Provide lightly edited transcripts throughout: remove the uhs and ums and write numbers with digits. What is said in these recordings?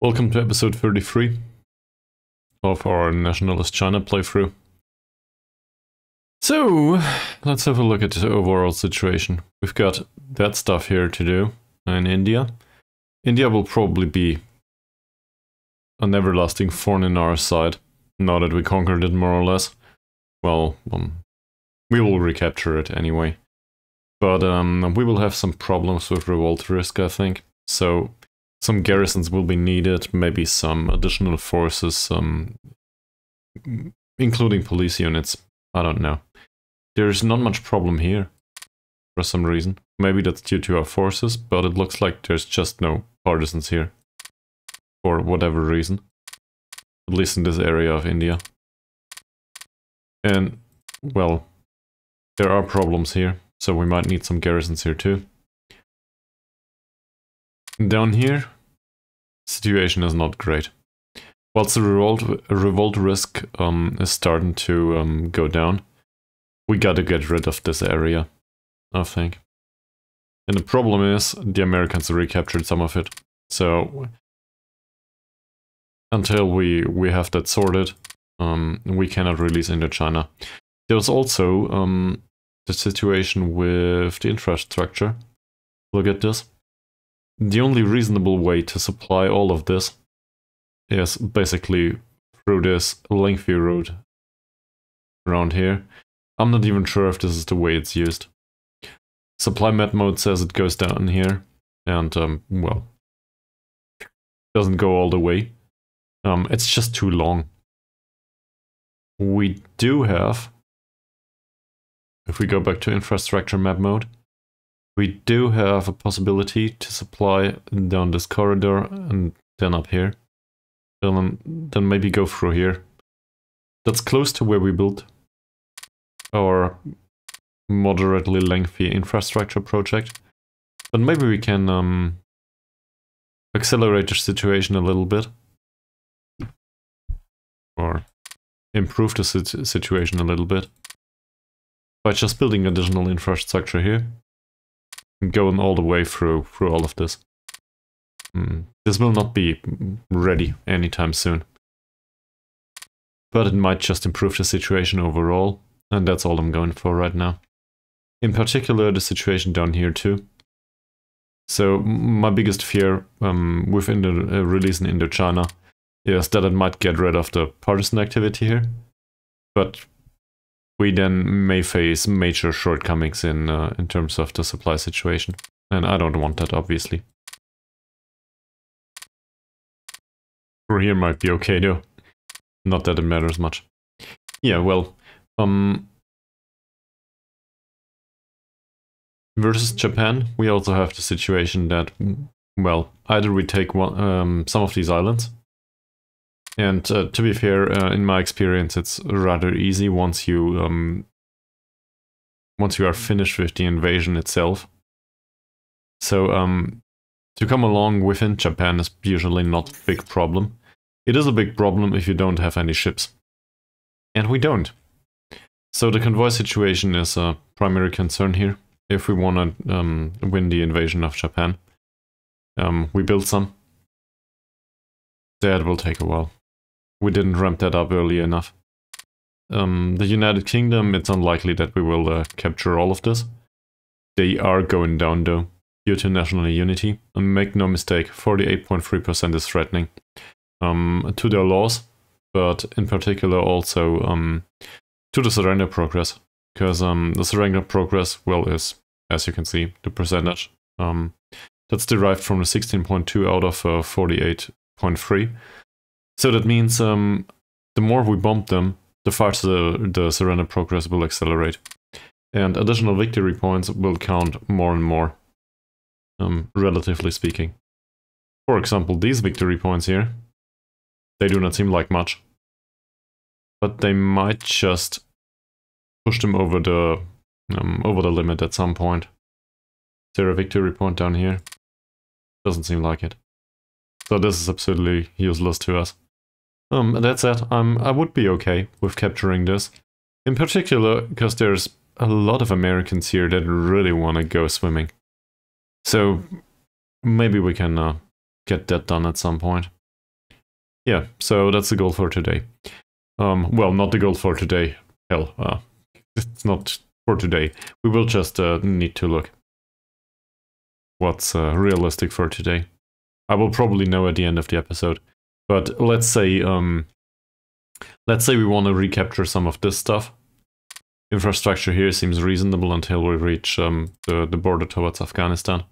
Welcome to episode 33 of our Nationalist China playthrough. So, let's have a look at the overall situation. We've got that stuff here to do in India. India will probably be an everlasting thorn in our side, now that we conquered it more or less. Well, we will recapture it anyway. But we will have some problems with revolt risk, I think. So, some garrisons will be needed, maybe some additional forces, including police units. I don't know. There's not much problem here, for some reason. Maybe that's due to our forces, but it looks like there's just no partisans here. For whatever reason. At least in this area of India. And, well, there are problems here, so we might need some garrisons here too. Down here, situation is not great. Whilst the revolt risk is starting to go down, we gotta get rid of this area, I think. And the problem is, the Americans recaptured some of it. So, until we have that sorted, we cannot release Indochina. There's also the situation with the infrastructure. Look at this. The only reasonable way to supply all of this is basically through this lengthy road around here. I'm not even sure if this is the way it's used. Supply map mode says it goes down here, and, well, doesn't go all the way. It's just too long. We do have, if we go back to infrastructure map mode, we do have a possibility to supply down this corridor and then up here. Then maybe go through here. That's close to where we built our moderately lengthy infrastructure project. But maybe we can accelerate the situation a little bit. Or improve the situation a little bit. By just building additional infrastructure here. Going all the way through all of this. This will not be ready anytime soon. But it might just improve the situation overall, and that's all I'm going for right now. In particular, the situation down here too. So, my biggest fear within the release in Indochina is that it might get rid of the partisan activity here. But we then may face major shortcomings in terms of the supply situation. And I don't want that, obviously. Through here might be okay, though. Not that it matters much. Yeah, well, versus Japan, we also have the situation that, well, either we take some of these islands. And to be fair, in my experience, it's rather easy once you are finished with the invasion itself. So to come along within Japan is usually not a big problem. It is a big problem if you don't have any ships. And we don't. So the convoy situation is a primary concern here, if we want to win the invasion of Japan. We built some. That will take a while. We didn't ramp that up early enough. The United Kingdom, it's unlikely that we will capture all of this. They are going down though, due to national unity. And make no mistake, 48.3% is threatening to their laws, but in particular also to the surrender progress. Because the surrender progress, well, is, as you can see, the percentage. That's derived from the 16.2 out of 48.3. So that means the more we bomb them, the faster the surrender progress will accelerate. And additional victory points will count more and more, relatively speaking. For example, these victory points here, they do not seem like much. But they might just push them over the limit at some point. Is there a victory point down here? Doesn't seem like it. So this is absolutely useless to us. That said, I would be okay with capturing this. In particular, because there's a lot of Americans here that really want to go swimming. So maybe we can get that done at some point. yeah, so that's the goal for today. Well, not the goal for today. Hell, it's not for today. We will just need to look what's realistic for today. I will probably know at the end of the episode. But let's say we want to recapture some of this stuff. Infrastructure here seems reasonable until we reach the border towards Afghanistan.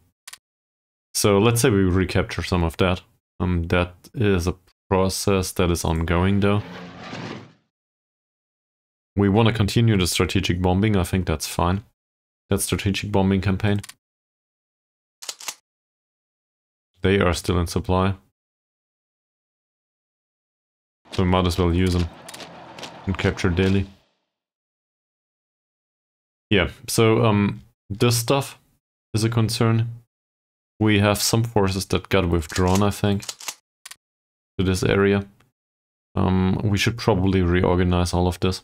So let's say we recapture some of that. That is a process that is ongoing though. We want to continue the strategic bombing, I think that's fine. That strategic bombing campaign. They are still in supply. So we might as well use them and capture daily. Yeah, so this stuff is a concern. We have some forces that got withdrawn, I think, to this area. We should probably reorganize all of this.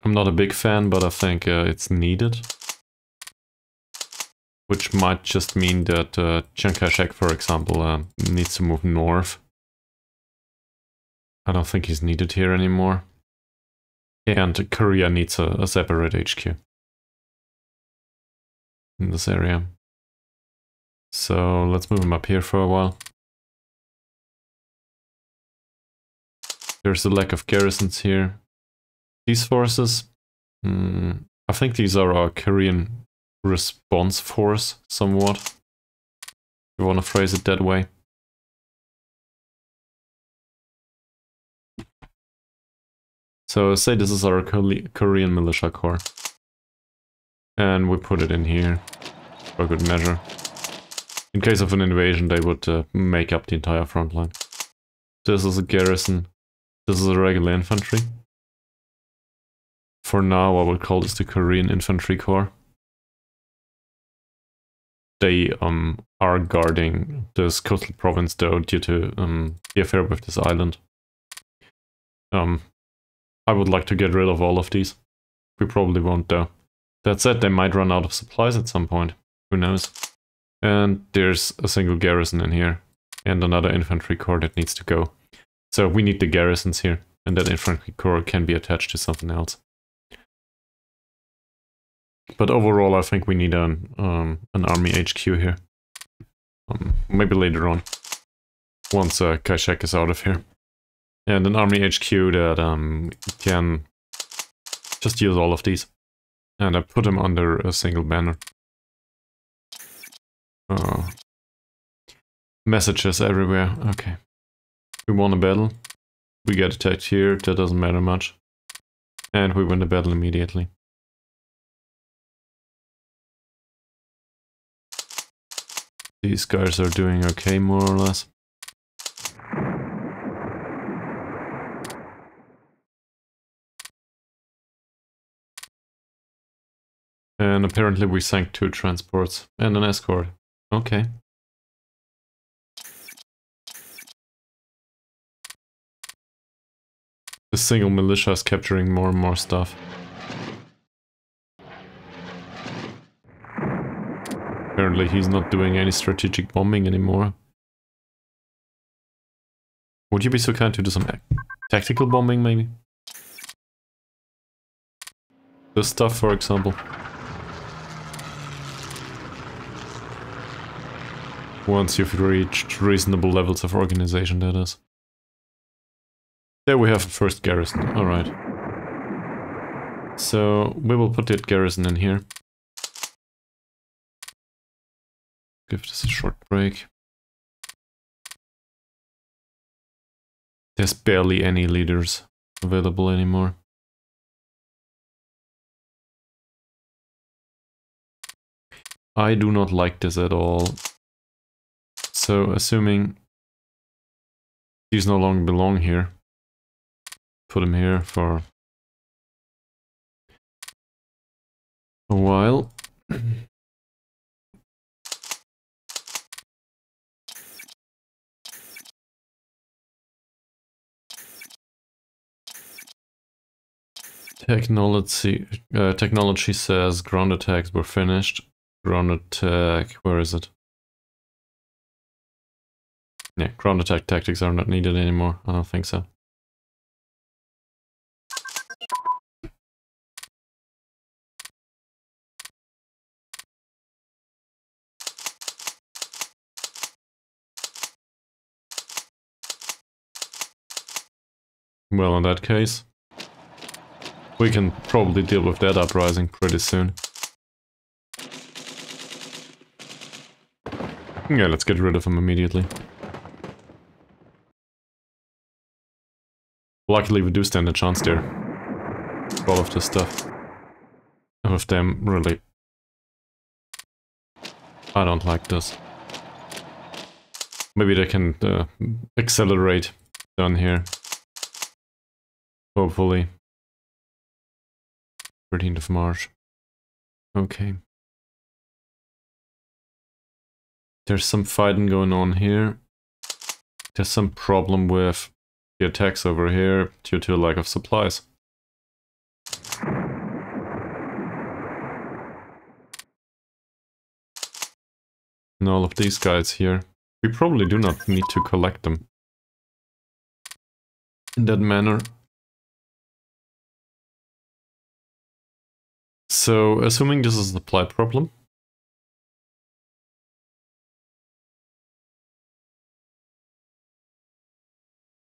I'm not a big fan, but I think it's needed. Which might just mean that Chiang Kai-shek, for example, needs to move north. I don't think he's needed here anymore. And Korea needs a separate HQ in this area. So let's move him up here for a while. There's a lack of garrisons here. These forces, I think these are our Korean response force, somewhat. If you want to phrase it that way. So say this is our Korean militia corps. And we put it in here for good measure. In case of an invasion, they would make up the entire front line. This is a garrison. This is a regular infantry. For now, I will call this the Korean Infantry Corps. They are guarding this coastal province, though, due to the affair with this island. I would like to get rid of all of these. We probably won't, though. That said, they might run out of supplies at some point. Who knows? And there's a single garrison in here. And another infantry corps that needs to go. So we need the garrisons here. And that infantry corps can be attached to something else. But overall, I think we need an army HQ here. Maybe later on. Once Kai-shek is out of here. And an army HQ that can just use all of these. And I put them under a single banner. Messages everywhere. Okay. We won a battle. We get attacked here. That doesn't matter much. And we win the battle immediately. These guys are doing okay, more or less. And apparently we sank 2 transports and an escort. Okay. The single militia is capturing more and more stuff. Apparently he's not doing any strategic bombing anymore. Would you be so kind to do some tactical bombing, maybe? This stuff, for example. Once you've reached reasonable levels of organization, that is. There we have the first garrison, alright. So, we will put that garrison in here. Give this a short break. There's barely any leaders available anymore. I do not like this at all. So, assuming these no longer belong here, put them here for a while. Technology says ground attacks were finished. Ground attack, where is it? Yeah, ground attack tactics are not needed anymore. I don't think so. Well, in that case, we can probably deal with that uprising pretty soon. Yeah, let's get rid of him immediately. Luckily, we do stand a chance there. All of this stuff. With them, really. I don't like this. Maybe they can accelerate down here. Hopefully. 13th of March. Okay. There's some fighting going on here. There's some problem with the attacks over here due to a lack of supplies. And all of these guys here. We probably do not need to collect them in that manner. So, assuming this is a supply problem,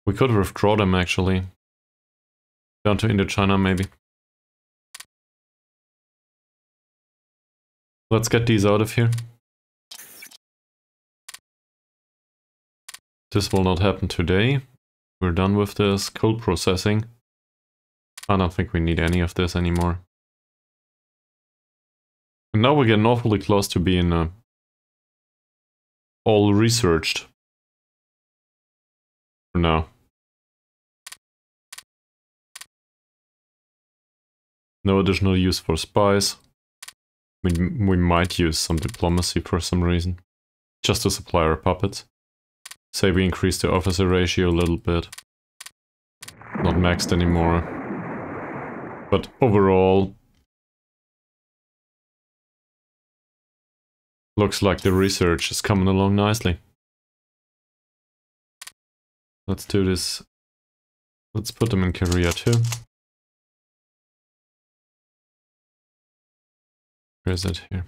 we could withdraw them actually. Down to Indochina maybe. Let's get these out of here. This will not happen today. We're done with this. Coal processing. I don't think we need any of this anymore. And now we're getting awfully close to being all researched. For now. No additional use for spies. We might use some diplomacy for some reason. Just to supply our puppets. Say we increase the officer ratio a little bit. Not maxed anymore. But overall, looks like the research is coming along nicely. Let's do this. Let's put them in Korea too. Where is it here?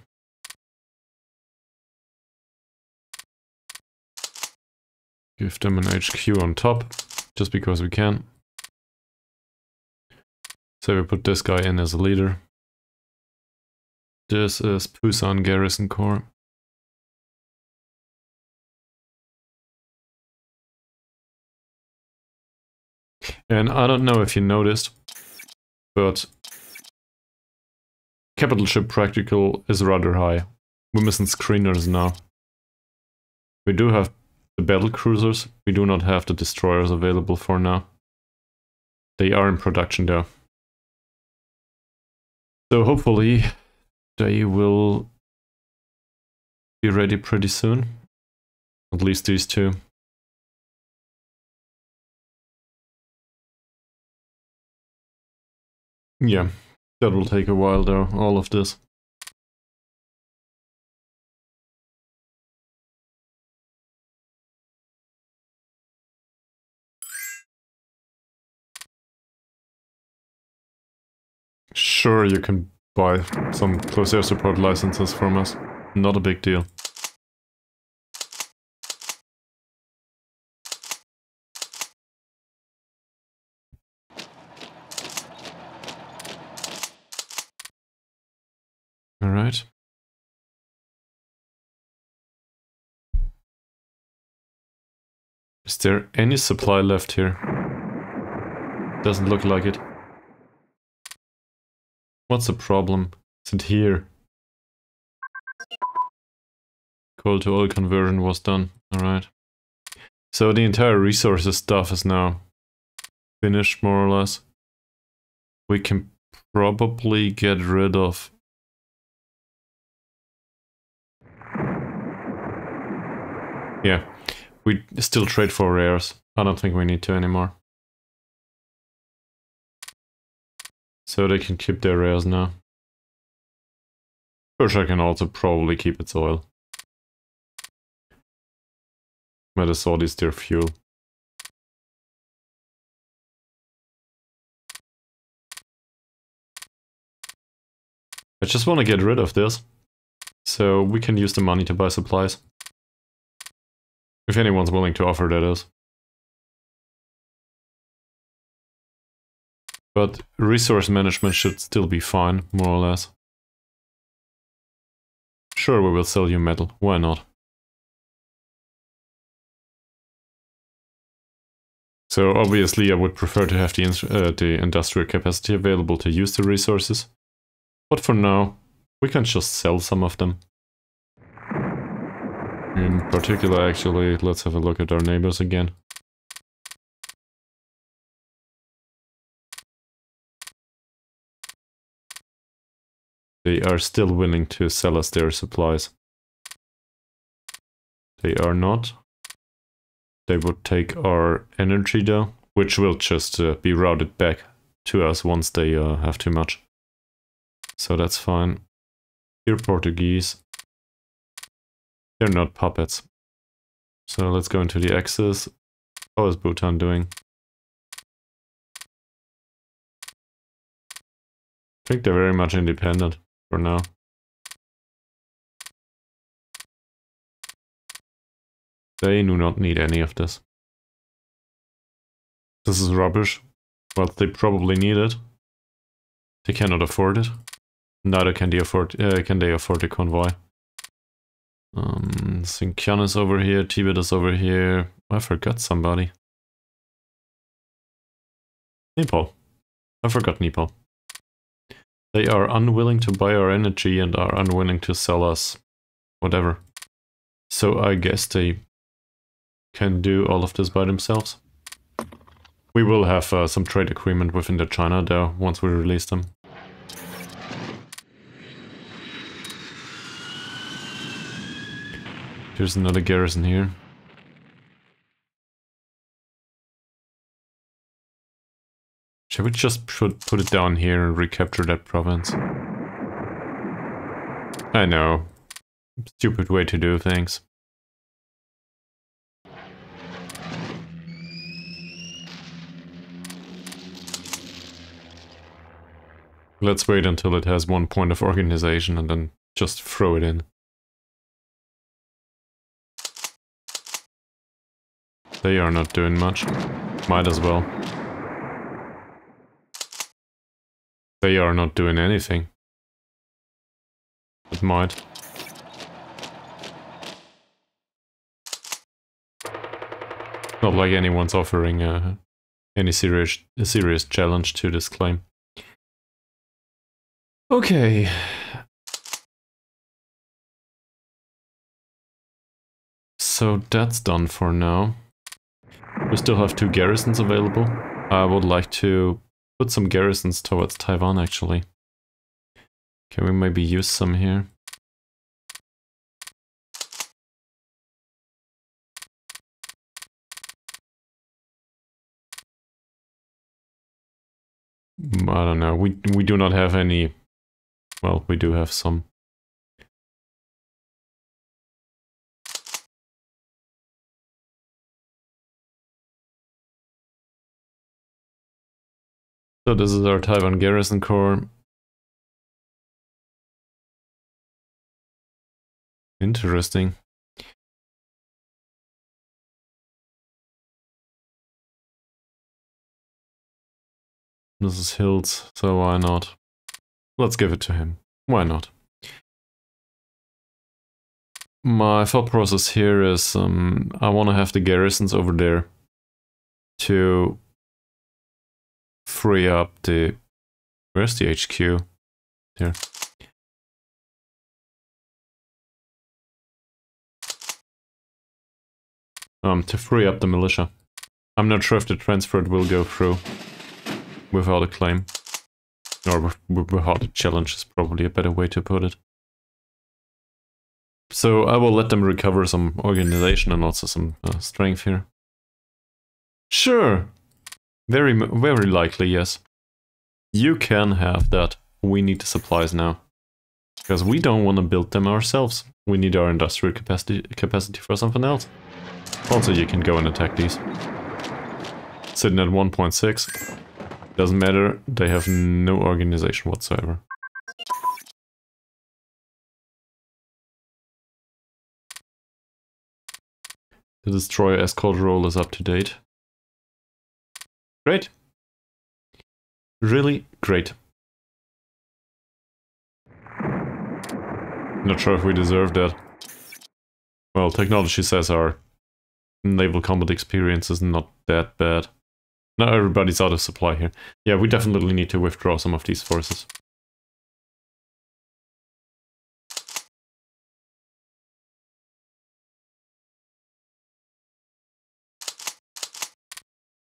Give them an HQ on top, just because we can. So we put this guy in as a leader. This is Busan Garrison Corps. And I don't know if you noticed, but capital ship practical is rather high. We're missing screeners now. We do have the battle cruisers, we do not have the destroyers available for now. They are in production though. So hopefully they will be ready pretty soon. At least these two. Yeah, that will take a while though, all of this. Sure, you can buy some close air support licenses from us. Not a big deal. Alright. Is there any supply left here? Doesn't look like it. What's the problem? Is it here? Coal to oil conversion was done. Alright. So the entire resources stuff is now finished, more or less. We can probably get rid of... Yeah, we still trade for rares. I don't think we need to anymore. So they can keep their rares now. Persia can also probably keep its oil. Where the salt is their fuel. I just want to get rid of this, so we can use the money to buy supplies. If anyone's willing to offer, that is. But resource management should still be fine, more or less. Sure, we will sell you metal, why not? So obviously I would prefer to have the industrial capacity available to use the resources. But for now, we can just sell some of them. In particular, actually, let's have a look at our neighbors again. They are still willing to sell us their supplies. They are not. They would take our energy though, which will just be routed back to us once they have too much. So that's fine. Here, Portuguese. They're not puppets. So let's go into the Axis. How is Bhutan doing? I think they're very much independent for now. They do not need any of this. This is rubbish. Well, they probably need it. They cannot afford it. Neither can they afford the convoy. Xinjiang is over here, Tibet is over here. I forgot somebody. Nepal. I forgot Nepal. They are unwilling to buy our energy and are unwilling to sell us whatever. So I guess they can do all of this by themselves. We will have some trade agreement with Indochina though, once we release them. There's another garrison here. Shall we just put it down here and recapture that province? I know. Stupid way to do things. Let's wait until it has one point of organization and then just throw it in. They are not doing much. Might as well. They are not doing anything. It might. Not like anyone's offering any serious challenge to this claim. Okay. So that's done for now. We still have 2 garrisons available. I would like to put some garrisons towards Taiwan, actually. Can we maybe use some here? I don't know. We do not have any. Well, we do have some. So this is our Taiwan Garrison Corps. Interesting. This is Hills, so why not? Let's give it to him. Why not? My thought process here is I want to have the garrisons over there to free up the... Where's the HQ? Here. To free up the militia. I'm not sure if the transfer will go through without a claim. Or without a challenge is probably a better way to put it. So I will let them recover some organization and also some strength here. Sure! Very likely, yes. You can have that. We need the supplies now. Because we don't want to build them ourselves. We need our industrial capacity for something else. Also, you can go and attack these. Sitting at 1.6. Doesn't matter, they have no organization whatsoever. The destroyer escort roll is up to date. Great. Really great. Not sure if we deserve that. Well, technology says our naval combat experience is not that bad. Now everybody's out of supply here. Yeah, we definitely need to withdraw some of these forces.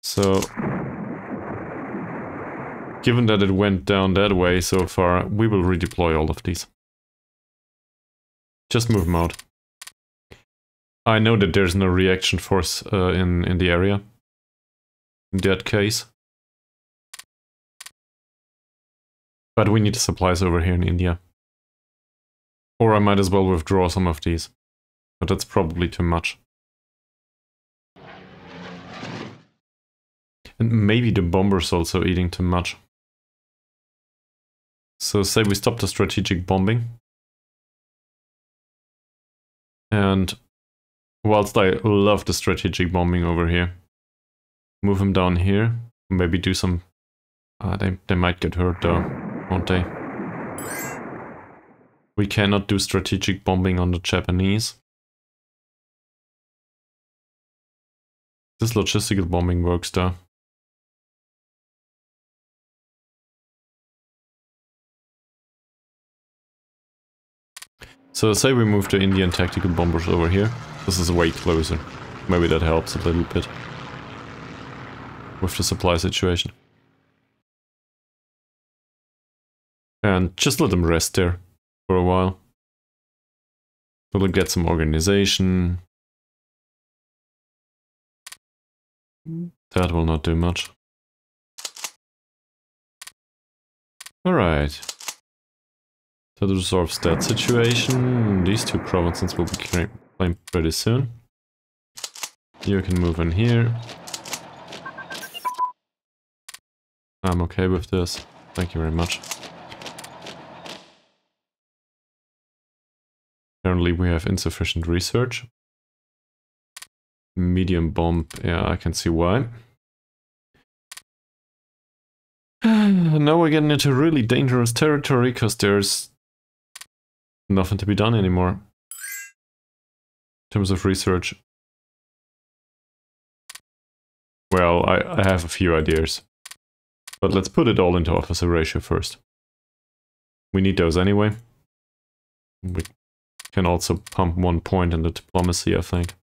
So, given that it went down that way so far, we will redeploy all of these. Just move them out. I know that there's no reaction force in the area. In that case. But we need supplies over here in India. Or I might as well withdraw some of these. But that's probably too much. And maybe the bomber's also eating too much. So say we stop the strategic bombing. And whilst I love the strategic bombing over here, move them down here. Maybe do some... they might get hurt though, won't they? We cannot do strategic bombing on the Japanese. This logistical bombing works though. So say we move the Indian tactical bombers over here. This is way closer. Maybe that helps a little bit with the supply situation. And just let them rest there for a while. We'll get some organization. That will not do much. Alright. That resolves that situation. These two provinces will be claimed pretty soon. You can move in here. I'm okay with this. Thank you very much. Apparently we have insufficient research. Medium bomb, yeah, I can see why. Now we're getting into really dangerous territory because there's nothing to be done anymore in terms of research. Well, I have a few ideas, but let's put it all into officer ratio first. We need those anyway. We can also pump 1 point in the diplomacy, I think.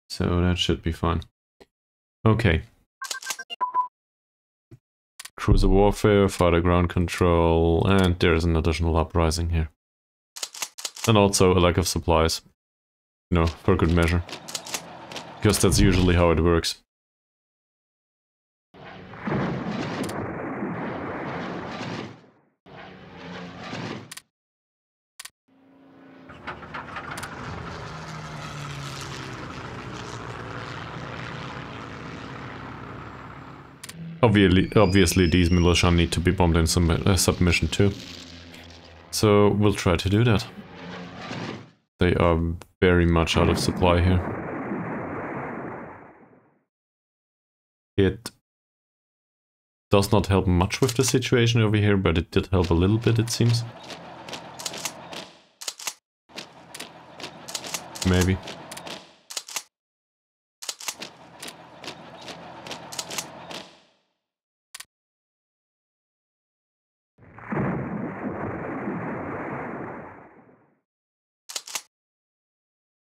So that should be fine. Okay. Cruiser warfare, fighter ground control, and there's an additional uprising here. And also a lack of supplies. You know, for good measure. Because that's usually how it works. Obviously these militia need to be bombed in submission too. So we'll try to do that. They are very much out of supply here. It does not help much with the situation over here, but it did help a little bit, it seems. Maybe.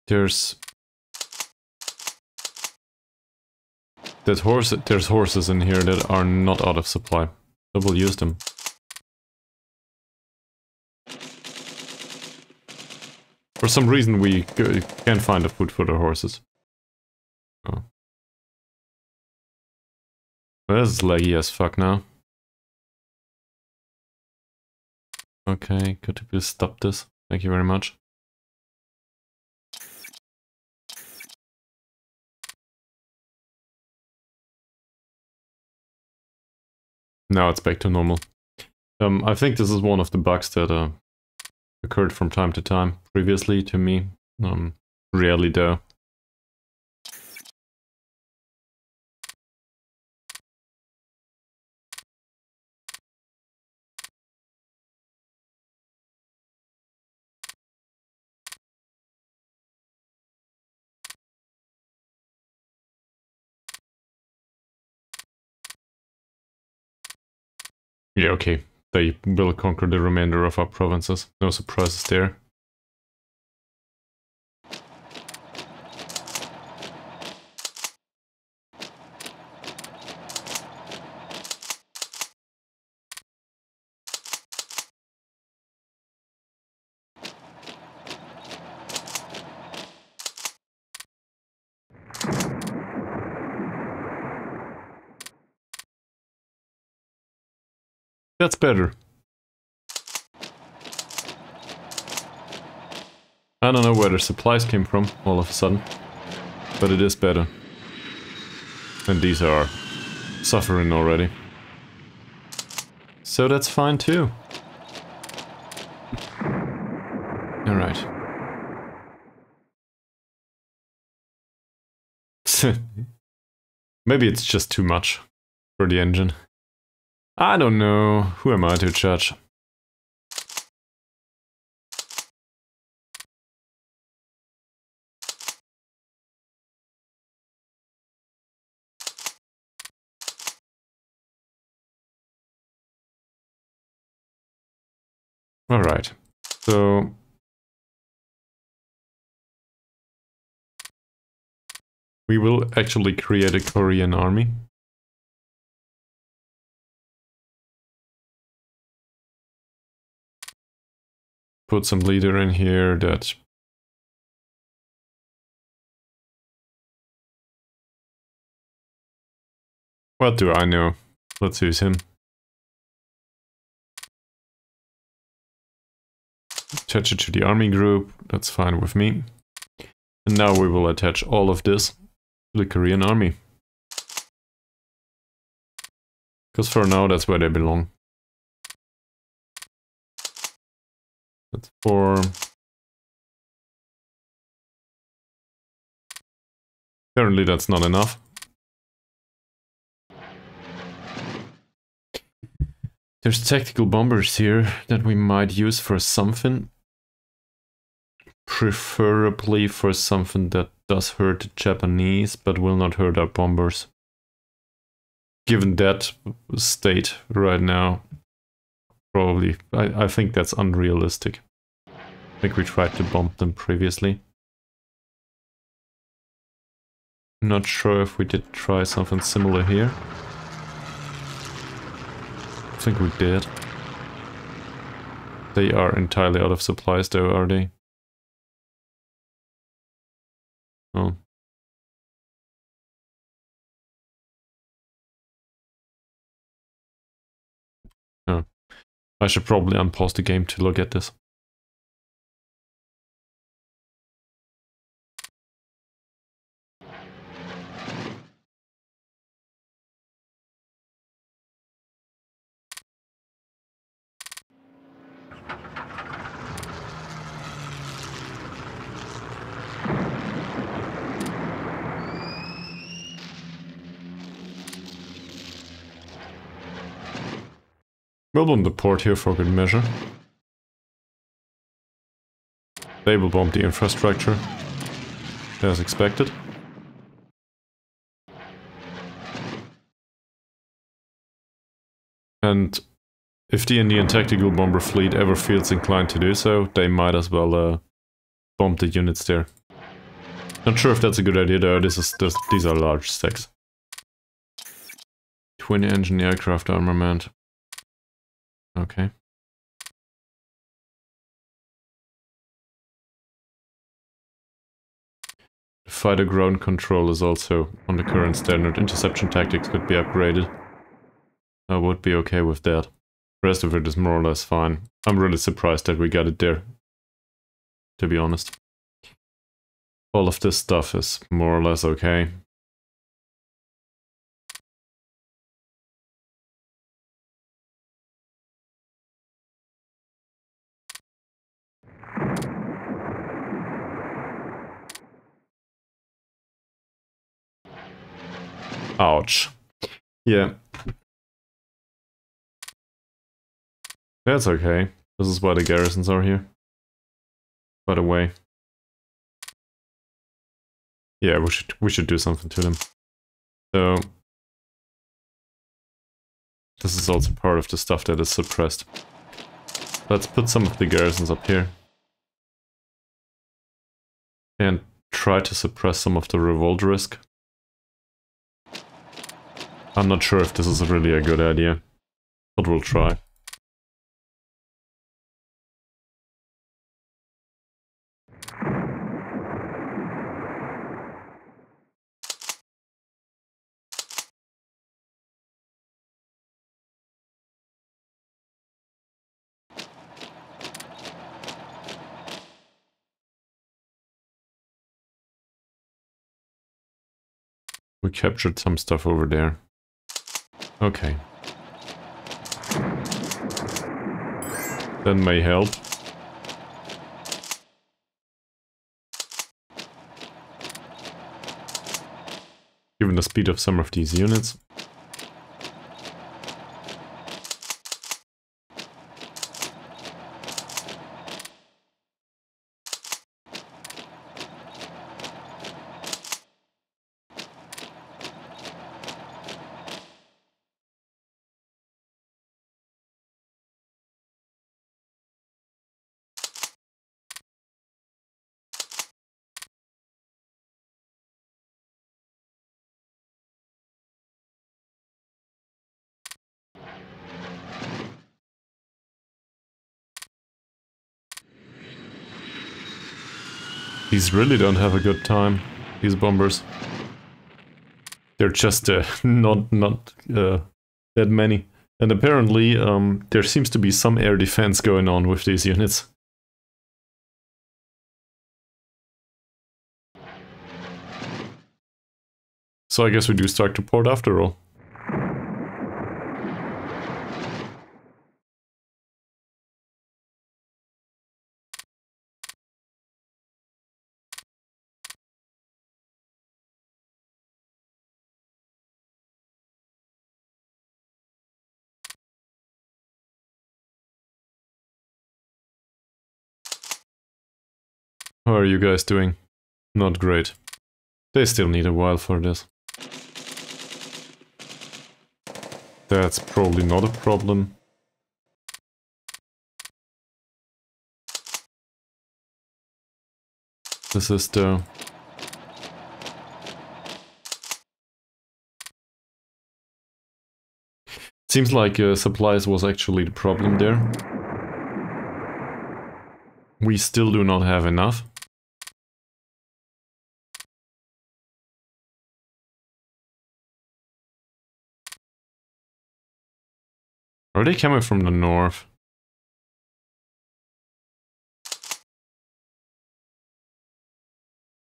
There's horses in here that are not out of supply. So we'll use them. For some reason we can't find the food for the horses. Oh. Well, this is laggy as fuck now. Okay, could you please stop this? Thank you very much. now it's back to normal. I think this is one of the bugs that occurred from time to time previously to me. Rarely though. Yeah, okay. They will conquer the remainder of our provinces. No surprises there. That's better. I don't know where the supplies came from all of a sudden, but it is better. And these are suffering already. So that's fine too. Alright. Maybe it's just too much for the engine. I don't know. Who am I to judge? Alright. So we will actually create a Korean army. Put some leader in here that... What do I know? Let's use him. Attach it to the army group, that's fine with me. And now we will attach all of this to the Korean army. Because for now, that's where they belong. That's 4. Apparently that's not enough. There's tactical bombers here that we might use for something. Preferably for something that does hurt the Japanese, but will not hurt our bombers. Given that state right now, probably, I think that's unrealistic. I think we tried to bomb them previously. Not sure if we did try something similar here. I think we did. They are entirely out of supplies though, are they? Oh. Oh. I should probably unpause the game to look at this. We'll bomb the port here for good measure. They will bomb the infrastructure, as expected. And if the Indian tactical bomber fleet ever feels inclined to do so, they might as well bomb the units there. Not sure if that's a good idea though, these are large stacks. Twin engine aircraft armament. Okay. Fighter ground control is also on the current standard. Interception tactics could be upgraded. I would be okay with that. The rest of it is more or less fine. I'm really surprised that we got it there, to be honest. All of this stuff is more or less okay. Ouch. Yeah. That's okay. This is why the garrisons are here. By the way. Yeah, we should do something to them. So this is also part of the stuff that is suppressed. Let's put some of the garrisons up here. And try to suppress some of the revolt risk. I'm not sure if this is really a good idea, but we'll try. We captured some stuff over there. Okay. That may help. Given the speed of some of these units. These really don't have a good time, these bombers. They're just not that many. And apparently there seems to be some air defense going on with these units. So I guess we do start to port after all. How are you guys doing? Not great. They still need a while for this. That's probably not a problem. This is the... Seems like supplies was actually the problem there. We still do not have enough. Are they coming from the north?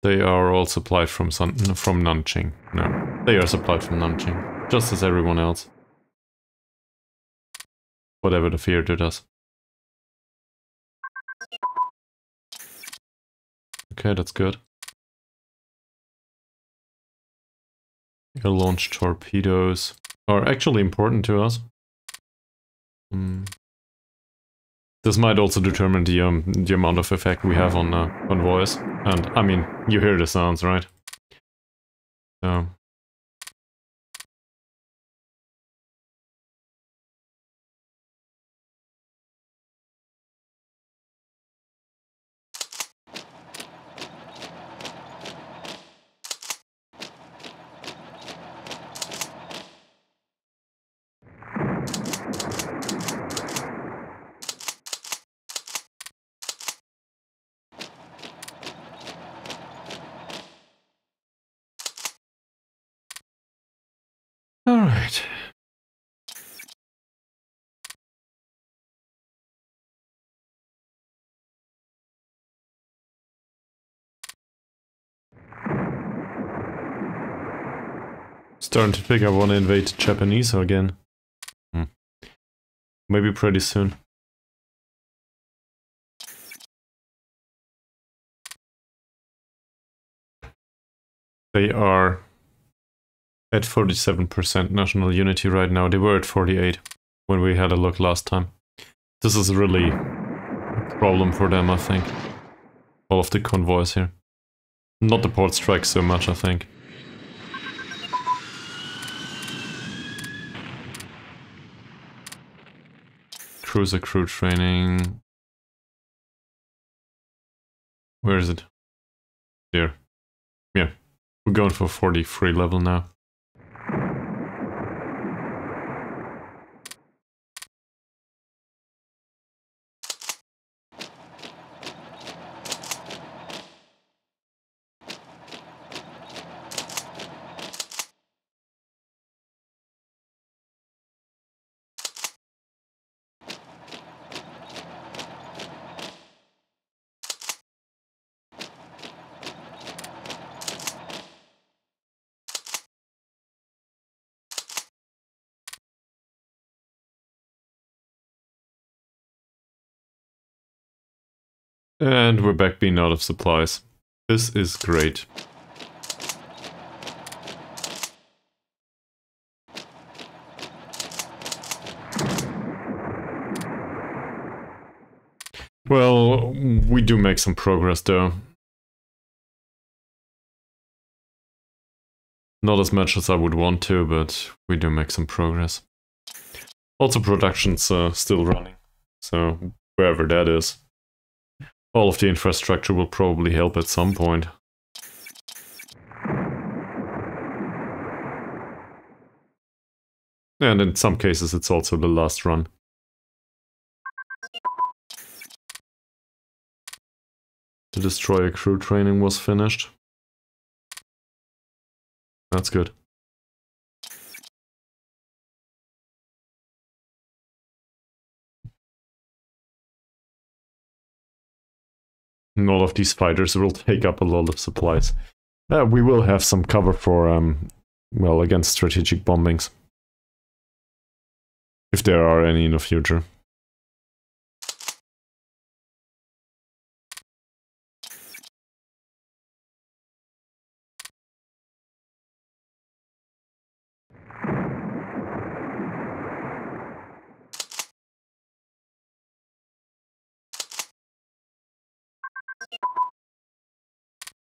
They are all supplied from Nanjing. No, they are supplied from Nanjing, just as everyone else. Whatever the theater does. Okay, that's good. Air-launched torpedoes are actually important to us. This might also determine the amount of effect we have on convoys. And, I mean, you hear the sounds, right? So... Alright. Starting to think I want to invade Japanese again. Maybe pretty soon. They are at 47% national unity right now. They were at 48 when we had a look last time. This is really a problem for them, I think. All of the convoys here. Not the port strikes so much, I think. Cruiser crew training. Where is it? There. Yeah. We're going for 43 level now. And we're back being out of supplies. This is great. Well, we do make some progress though. Not as much as I would want to, but we do make some progress. Also, production's still running, so wherever that is. All of the infrastructure will probably help at some point. And in some cases it's also the last run. The destroyer crew training was finished. That's good. And all of these fighters will take up a lot of supplies. We will have some cover for, well, against strategic bombings. If there are any in the future.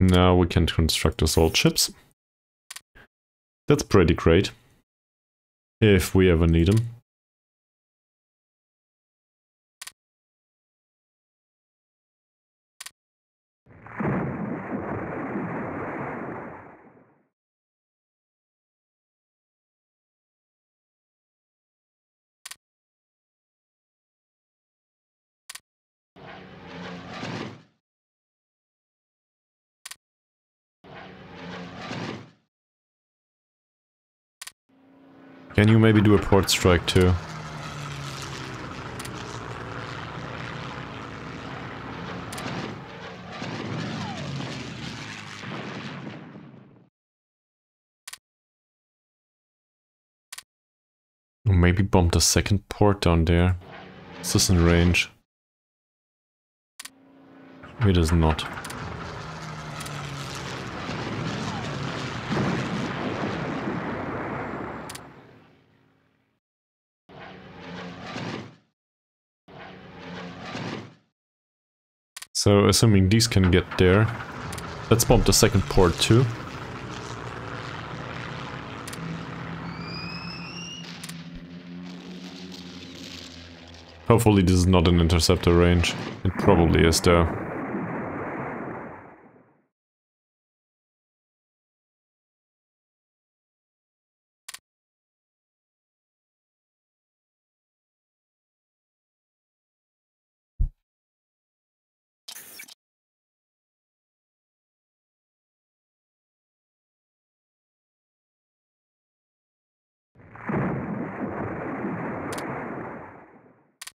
Now we can construct assault ships. That's pretty great. If we ever need them. Can you maybe do a port strike too? Or maybe bomb the second port down there. Is this in range? It is not. So, assuming these can get there, let's bomb the second port too. Hopefully this is not an interceptor range. It probably is though.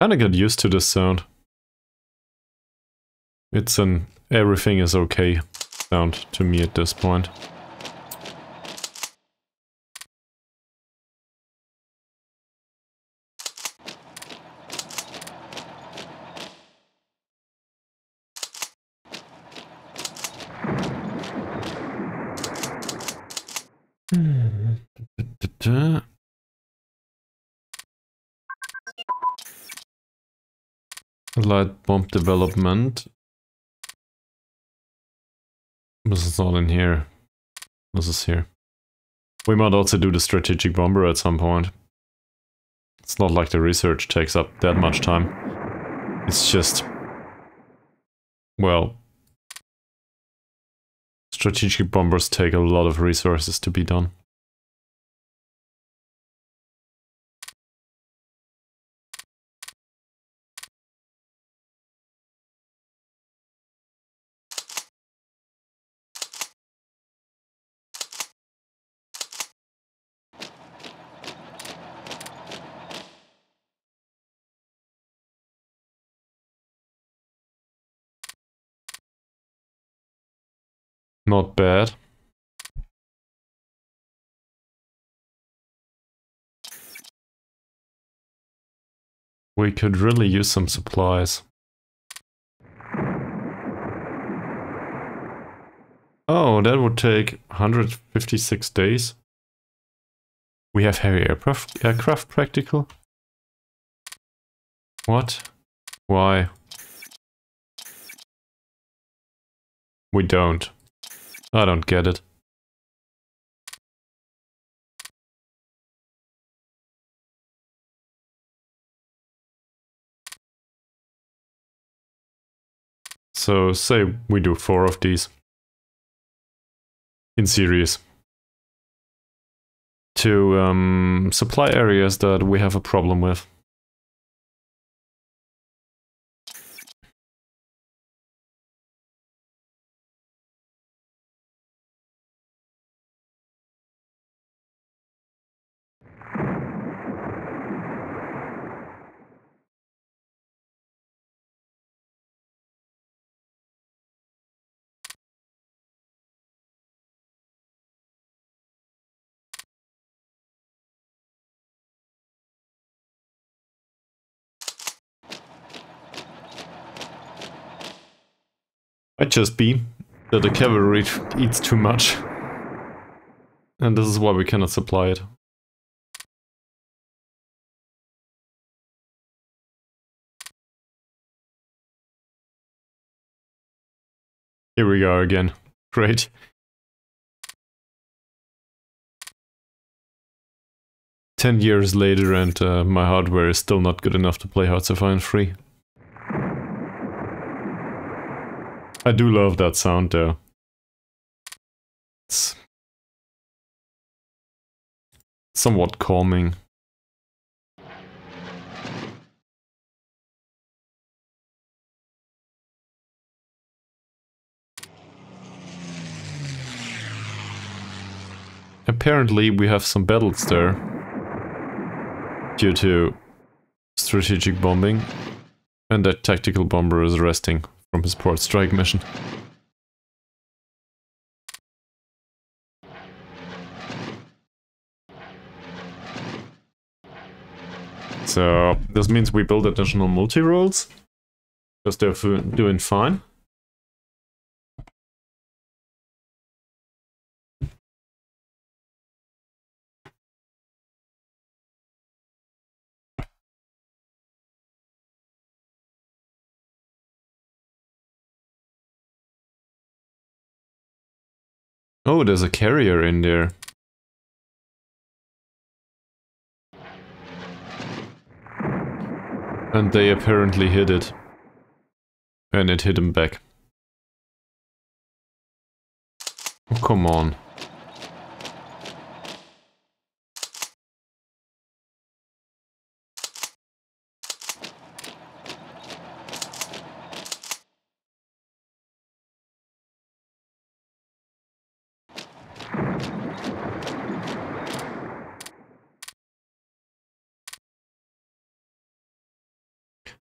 Kinda got used to this sound. It's an everything is okay sound to me at this point. Light bomb development. This is not in here. This is here. We might also do the strategic bomber at some point. It's not like the research takes up that much time. It's just... well... strategic bombers take a lot of resources to be done. Not bad. We could really use some supplies. Oh, that would take 156 days. We have heavy aircraft practical? What? Why? We don't. I don't get it. So, say we do 4 of these. In series. To supply areas that we have a problem with. Might just be that the cavalry eats too much. And this is why we cannot supply it. Here we go again. Great. "10 years later and my hardware is still not good enough to play Hearts of Iron 3. I do love that sound though. It's somewhat calming. Apparently we have some battles there due to strategic bombing, and that tactical bomber is resting from his port strike mission. So this means we build additional multi-roles, because they're doing fine. Oh, there's a carrier in there. And they apparently hit it. And it hit him back. Oh, come on.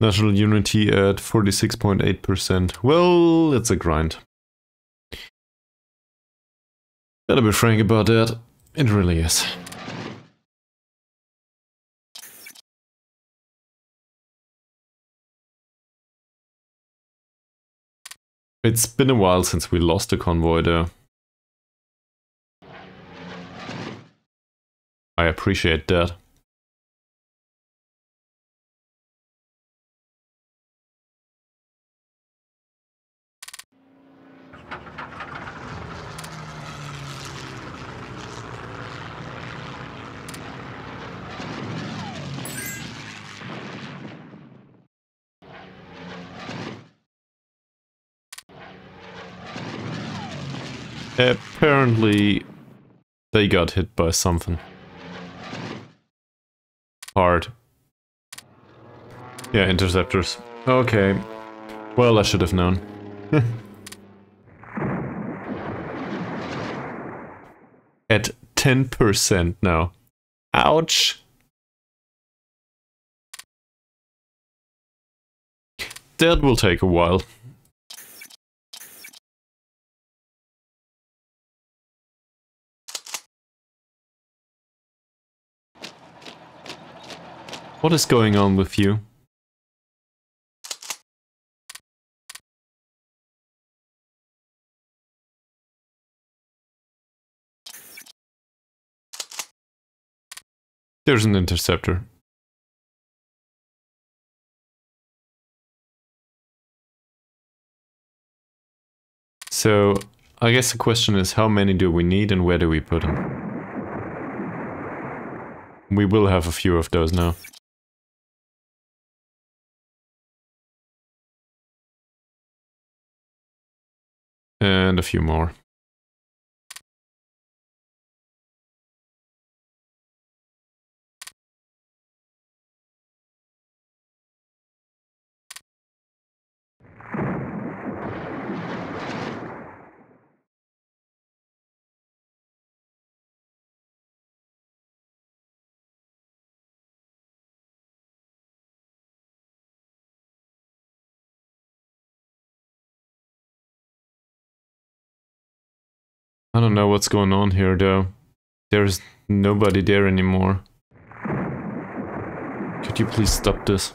National unity at 46.8%. Well, it's a grind. Gotta be frank about that. It really is. It's been a while since we lost a convoy there. appreciate that. Apparently, they got hit by something. Hard. Yeah, interceptors. Okay. Well, I should have known. At 10% now. Ouch! That will take a while. What is going on with you? There's an interceptor. So, I guess the question is, how many do we need and where do we put them? We will have a few of those now. And a few more. I don't know what's going on here though. There's nobody there anymore. Could you please stop this?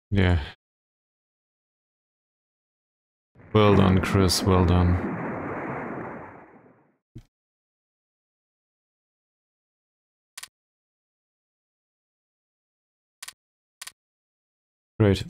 Yeah. Well done, Chris, well done. Great.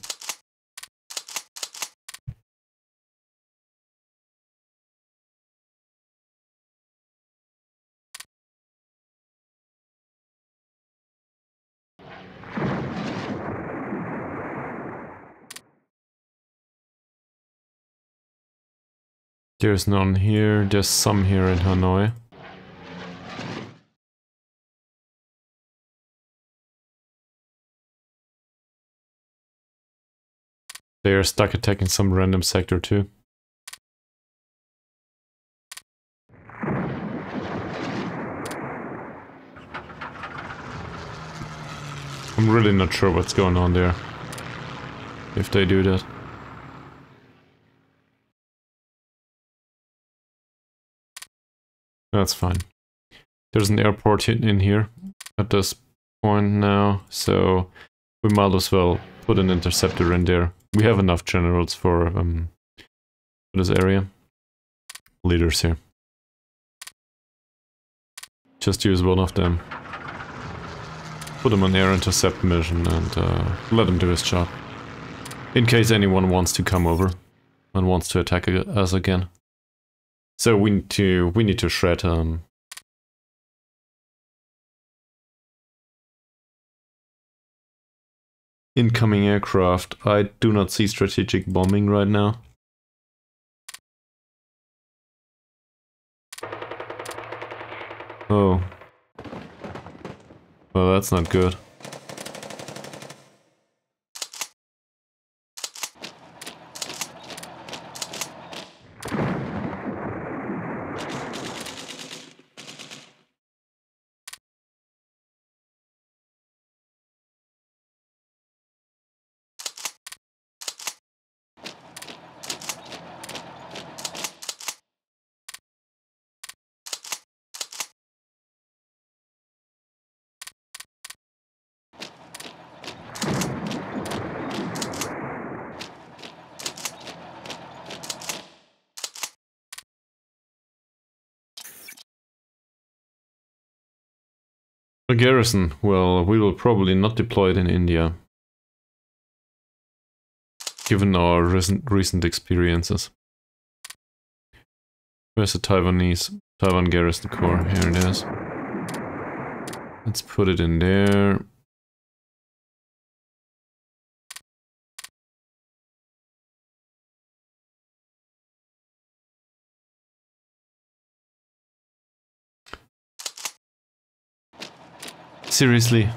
There's none here, there's some here in Hanoi. They are stuck attacking some random sector too. I'm really not sure what's going on there. If they do that. That's fine. There's an airport in here at this point now, so we might as well put an interceptor in there. We have enough generals for this area. Leaders here. Just use one of them. Put him on air intercept mission and let him do his job. In case anyone wants to come over and wants to attack us again. So we need to shred incoming aircraft. I do not see strategic bombing right now. Oh. Well, that's not good. A garrison. Well, we will probably not deploy it in India, given our recent experiences. Where's the Taiwan Garrison Corps? Here it is. Let's put it in there. Seriously?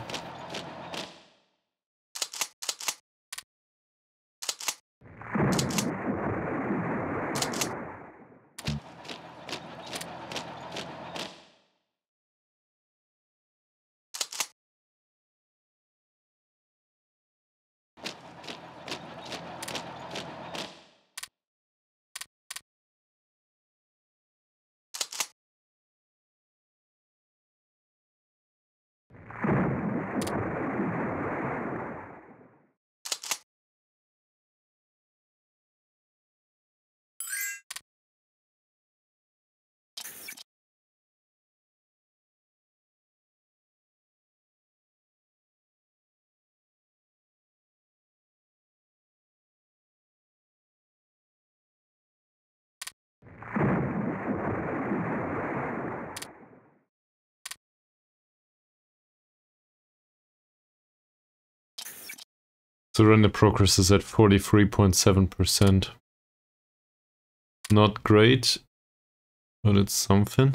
Surrender progress is at 43.7%. Not great, but it's something.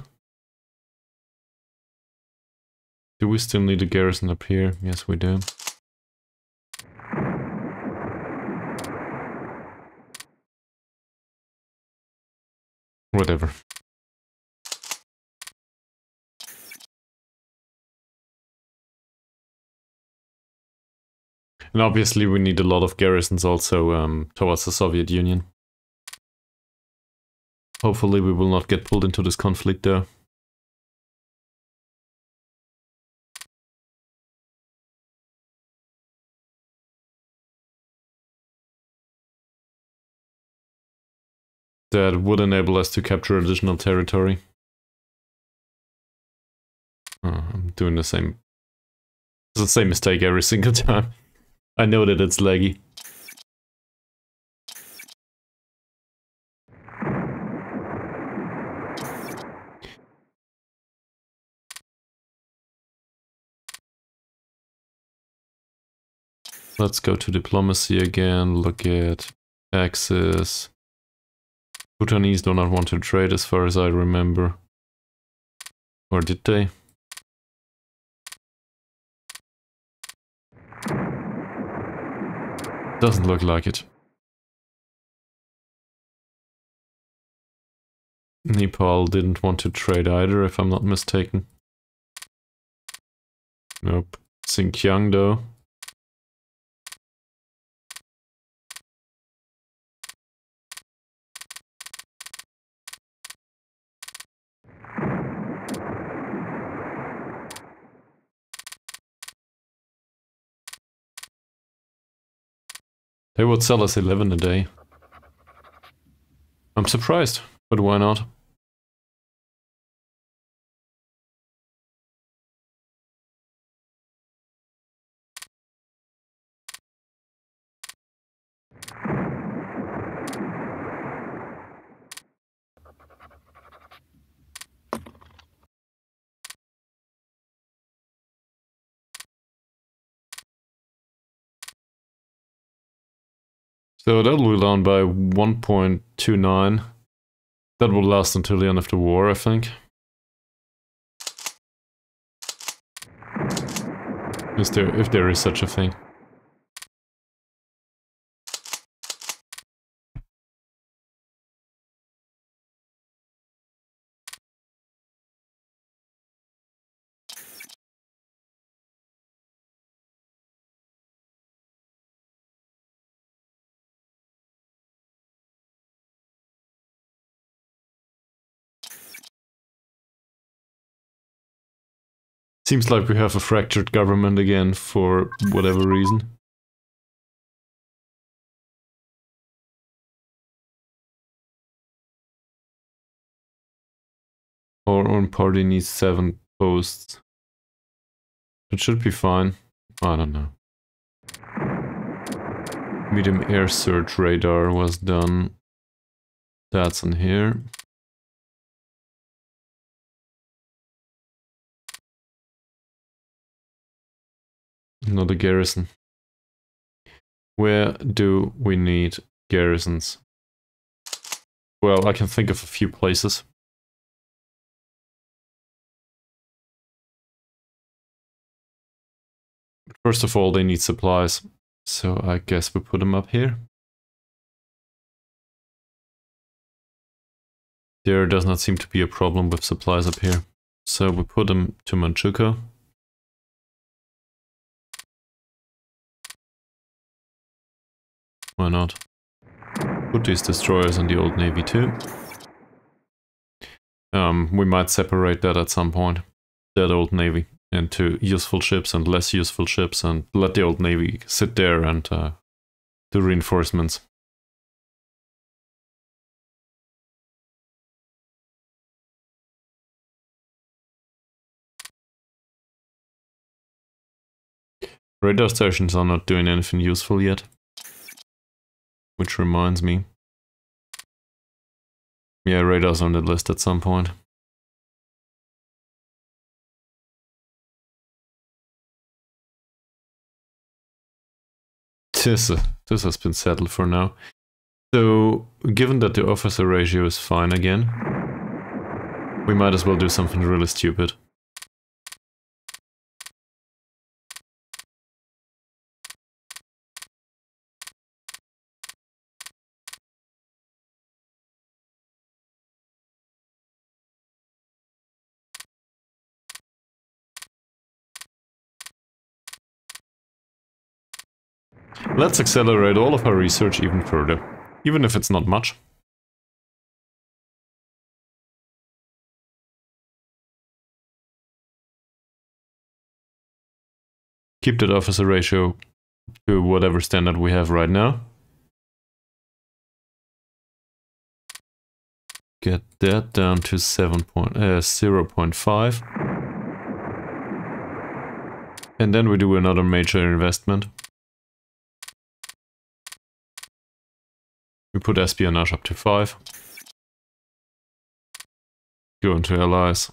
Do we still need a garrison up here? Yes, we do. Whatever. And obviously we need a lot of garrisons also towards the Soviet Union. Hopefully we will not get pulled into this conflict though. That would enable us to capture additional territory. Oh, I'm doing the same. It's the same mistake every single time. I know that it's laggy. Let's go to diplomacy again, look at Axis. Bhutanese do not want to trade as far as I remember. Or did they? Doesn't look like it. Nepal didn't want to trade either, if I'm not mistaken. Nope. Xinjiang though. They would sell us 11 a day. I'm surprised, but why not? So that will be down by 1.29. That will last until the end of the war, I think. If there is such a thing. Seems like we have a fractured government again for whatever reason. Our own party needs 7 posts. It should be fine. I don't know. Medium air search radar was done. That's in here. Not a garrison. Where do we need garrisons? Well, I can think of a few places. First of all, they need supplies. So I guess we put them up here. There does not seem to be a problem with supplies up here. So we put them to Manchukuo. Why not? Put these destroyers in the Old Navy too. We might separate that at some point. That Old Navy into useful ships and less useful ships, and let the Old Navy sit there and do reinforcements. Radar stations are not doing anything useful yet. Which reminds me. Yeah, radar's on the list at some point. This has been settled for now. So, given that the officer ratio is fine again, we might as well do something really stupid. Let's accelerate all of our research even further, even if it's not much. Keep that officer ratio to whatever standard we have right now. Get that down to 0.5. And then we do another major investment. We put espionage up to 5. Go into allies.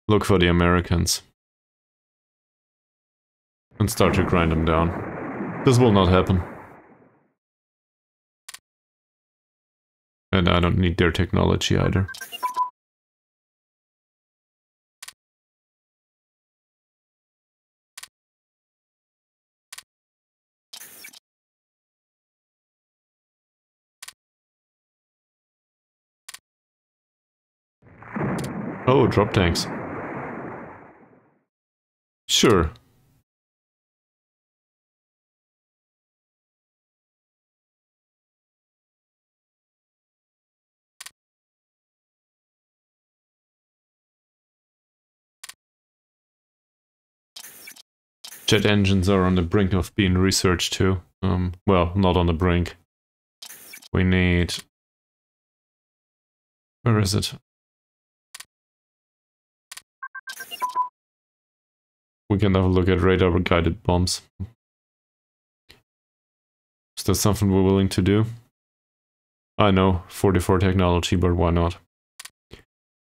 Look for the Americans. And start to grind them down. This will not happen. And I don't need their technology either. Oh, drop tanks. Sure. Jet engines are on the brink of being researched too. Well, not on the brink. We need... Where is it? We can have a look at radar-guided bombs. Is that something we're willing to do? I know, 44 technology, but why not?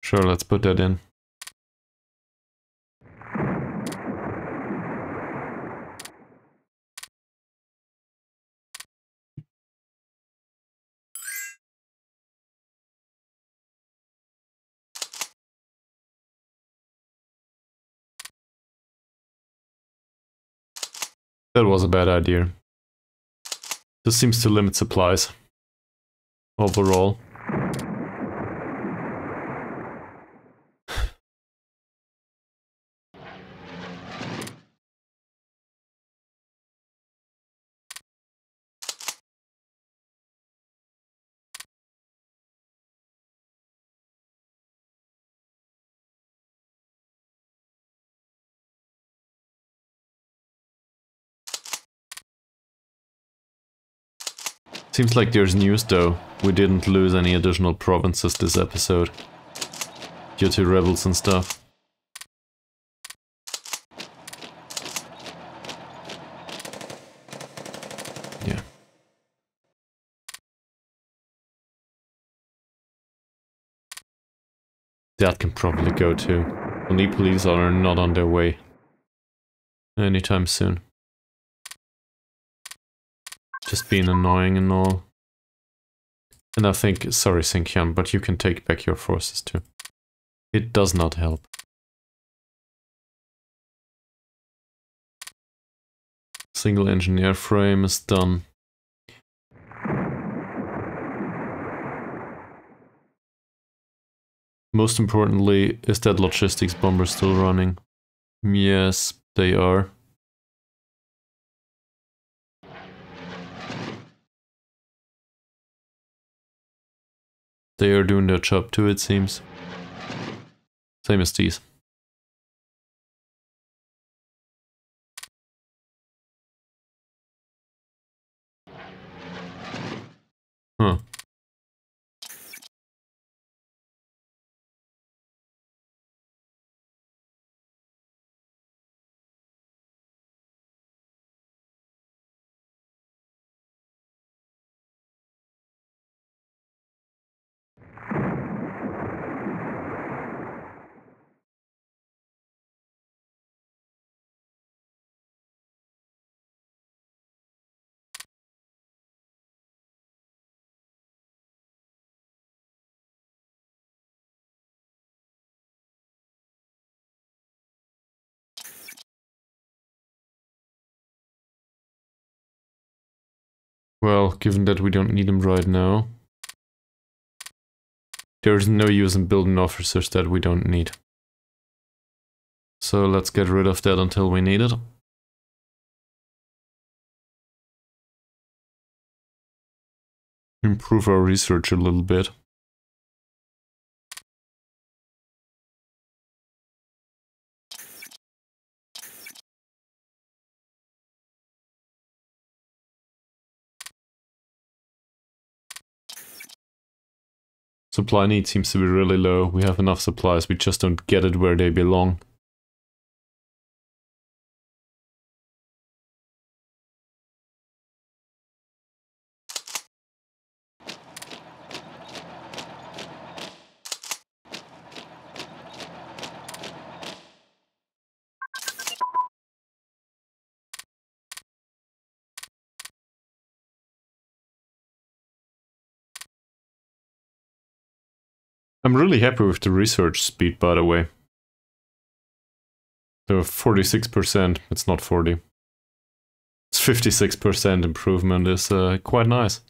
Sure, let's put that in. That was a bad idea. This seems to limit supplies. Overall. Seems like there's news though. We didn't lose any additional provinces this episode. due to rebels and stuff. Yeah. That can probably go too. The police are not on their way anytime soon. Just being annoying and all. And I think, sorry Xinjiang, but you can take back your forces too. It does not help. Single engine airframe is done. Most importantly, is that logistics bomber still running? Yes, they are. They are doing their job too, it seems. Same as these. Huh. Well, given that we don't need them right now, there's no use in building officers that we don't need. So let's get rid of that until we need it. Improve our research a little bit. Supply need seems to be really low. We have enough supplies, we just don't get it where they belong. I'm really happy with the research speed, by the way. So 46%, it's not 40. It's 56% improvement is quite nice.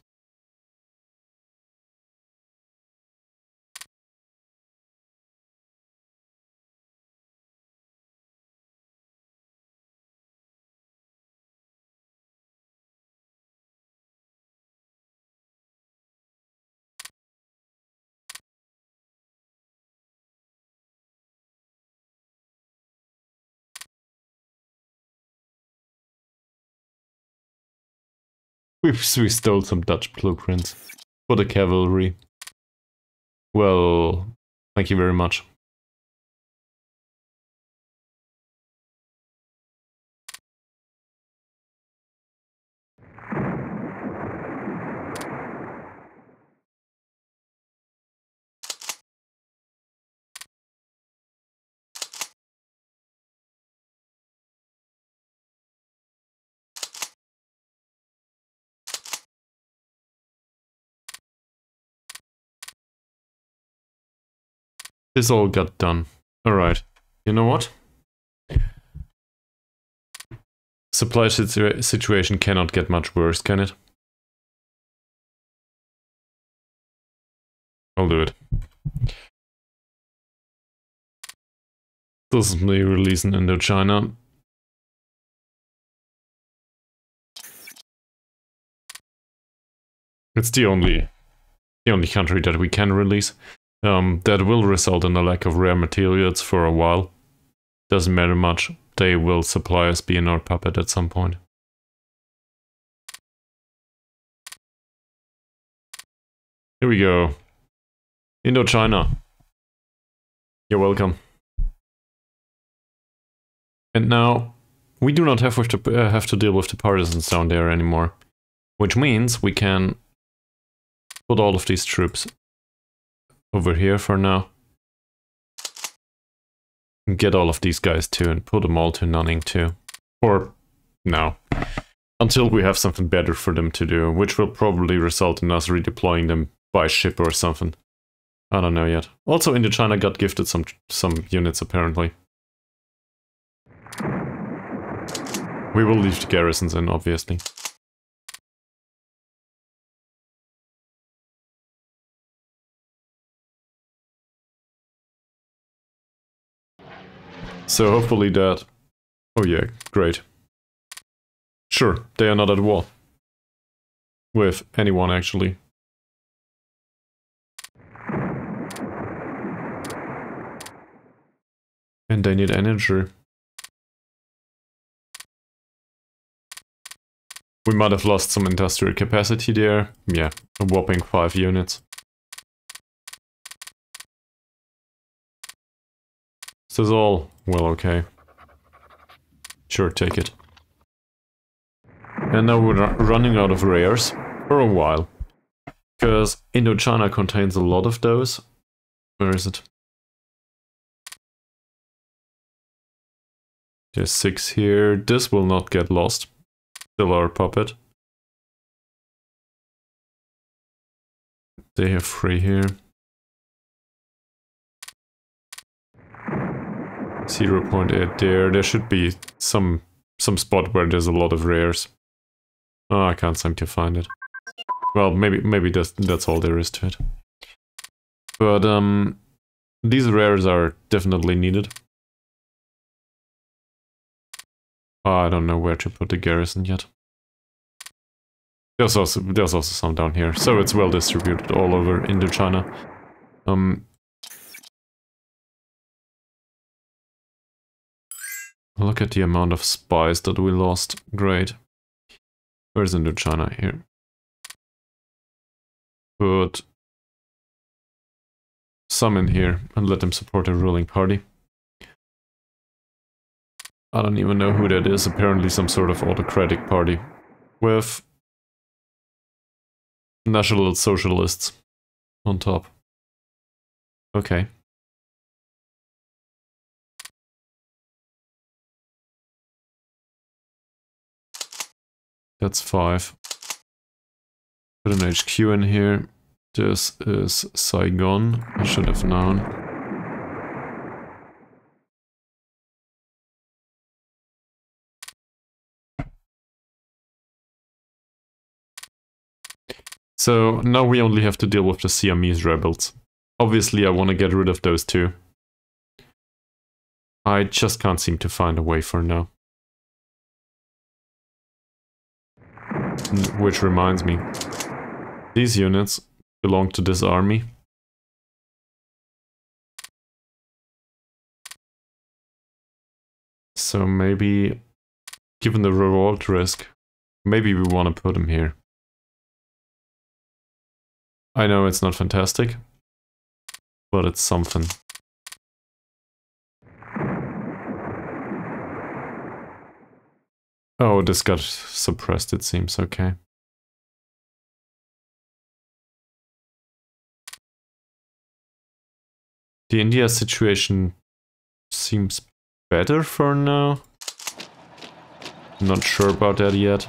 We stole some Dutch blueprints for the cavalry. Well, thank you very much. This all got done. Alright, you know what? Supply situation cannot get much worse, can it? I'll do it. This is me releasing Indochina. It's the only country that we can release. That will result in a lack of rare materials for a while. Doesn't matter much. They will supply us being our puppet at some point. Here we go. Indochina. You're welcome. And now, we do not have to deal with the partisans down there anymore. Which means we can put all of these troops over here for now. And get all of these guys too, and put them all to Nunning too. Or, no. Until we have something better for them to do, which will probably result in us redeploying them by ship or something. I don't know yet. Also, Indochina got gifted some units, apparently. We will leave the garrisons in, obviously. So hopefully that... Oh yeah, great. Sure, they are not at war. With anyone, actually. And they need energy. We might have lost some industrial capacity there. Yeah, a whopping 5 units. Is this all? Well, okay. Sure, take it. And now we're running out of rares for a while. Because Indochina contains a lot of those. Where is it? There's 6 here. This will not get lost. Still our puppet. They have 3 here. 0.8 there. There should be some spot where there's a lot of rares. Oh, I can't seem to find it. Well, maybe that's all there is to it. But these rares are definitely needed. I don't know where to put the garrison yet. There's also some down here, so it's well distributed all over Indochina. Look at the amount of spies that we lost. Great. Where's Indochina? Here. Put some in here and let them support a ruling party. I don't even know who that is. Apparently some sort of autocratic party with National Socialists on top. Okay. That's 5. Put an HQ in here. This is Saigon. I should have known. So now we only have to deal with the Siamese rebels. Obviously I want to get rid of those too. I just can't seem to find a way for now. Which reminds me, these units belong to this army. So maybe, given the revolt risk, maybe we want to put them here. I know it's not fantastic, but it's something. Oh, this got suppressed, it seems. Okay. The India situation seems better for now. Not sure about that yet.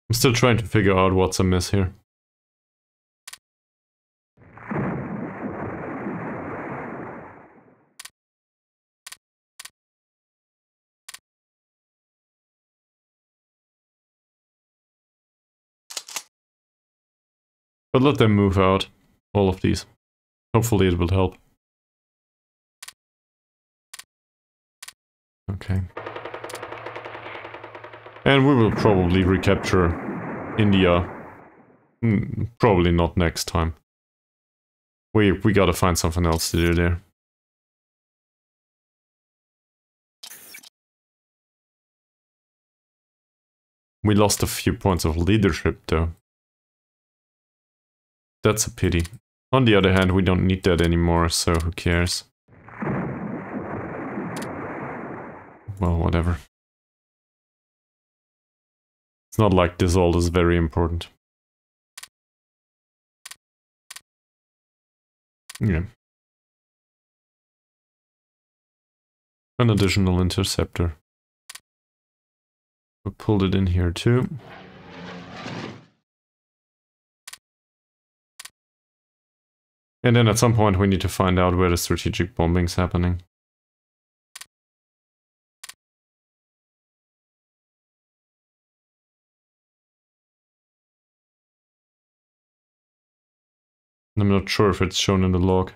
I'm still trying to figure out what's amiss here. But let them move out, all of these. Hopefully it will help. Okay. And we will probably recapture India. Probably not next time. We gotta find something else to do there. We lost a few points of leadership though. That's a pity. On the other hand, we don't need that anymore, so who cares? Well, whatever. It's not like this all is very important. Yeah. An additional interceptor. We pulled it in here too. And then at some point we need to find out where the strategic bombing's happening. I'm not sure if it's shown in the log.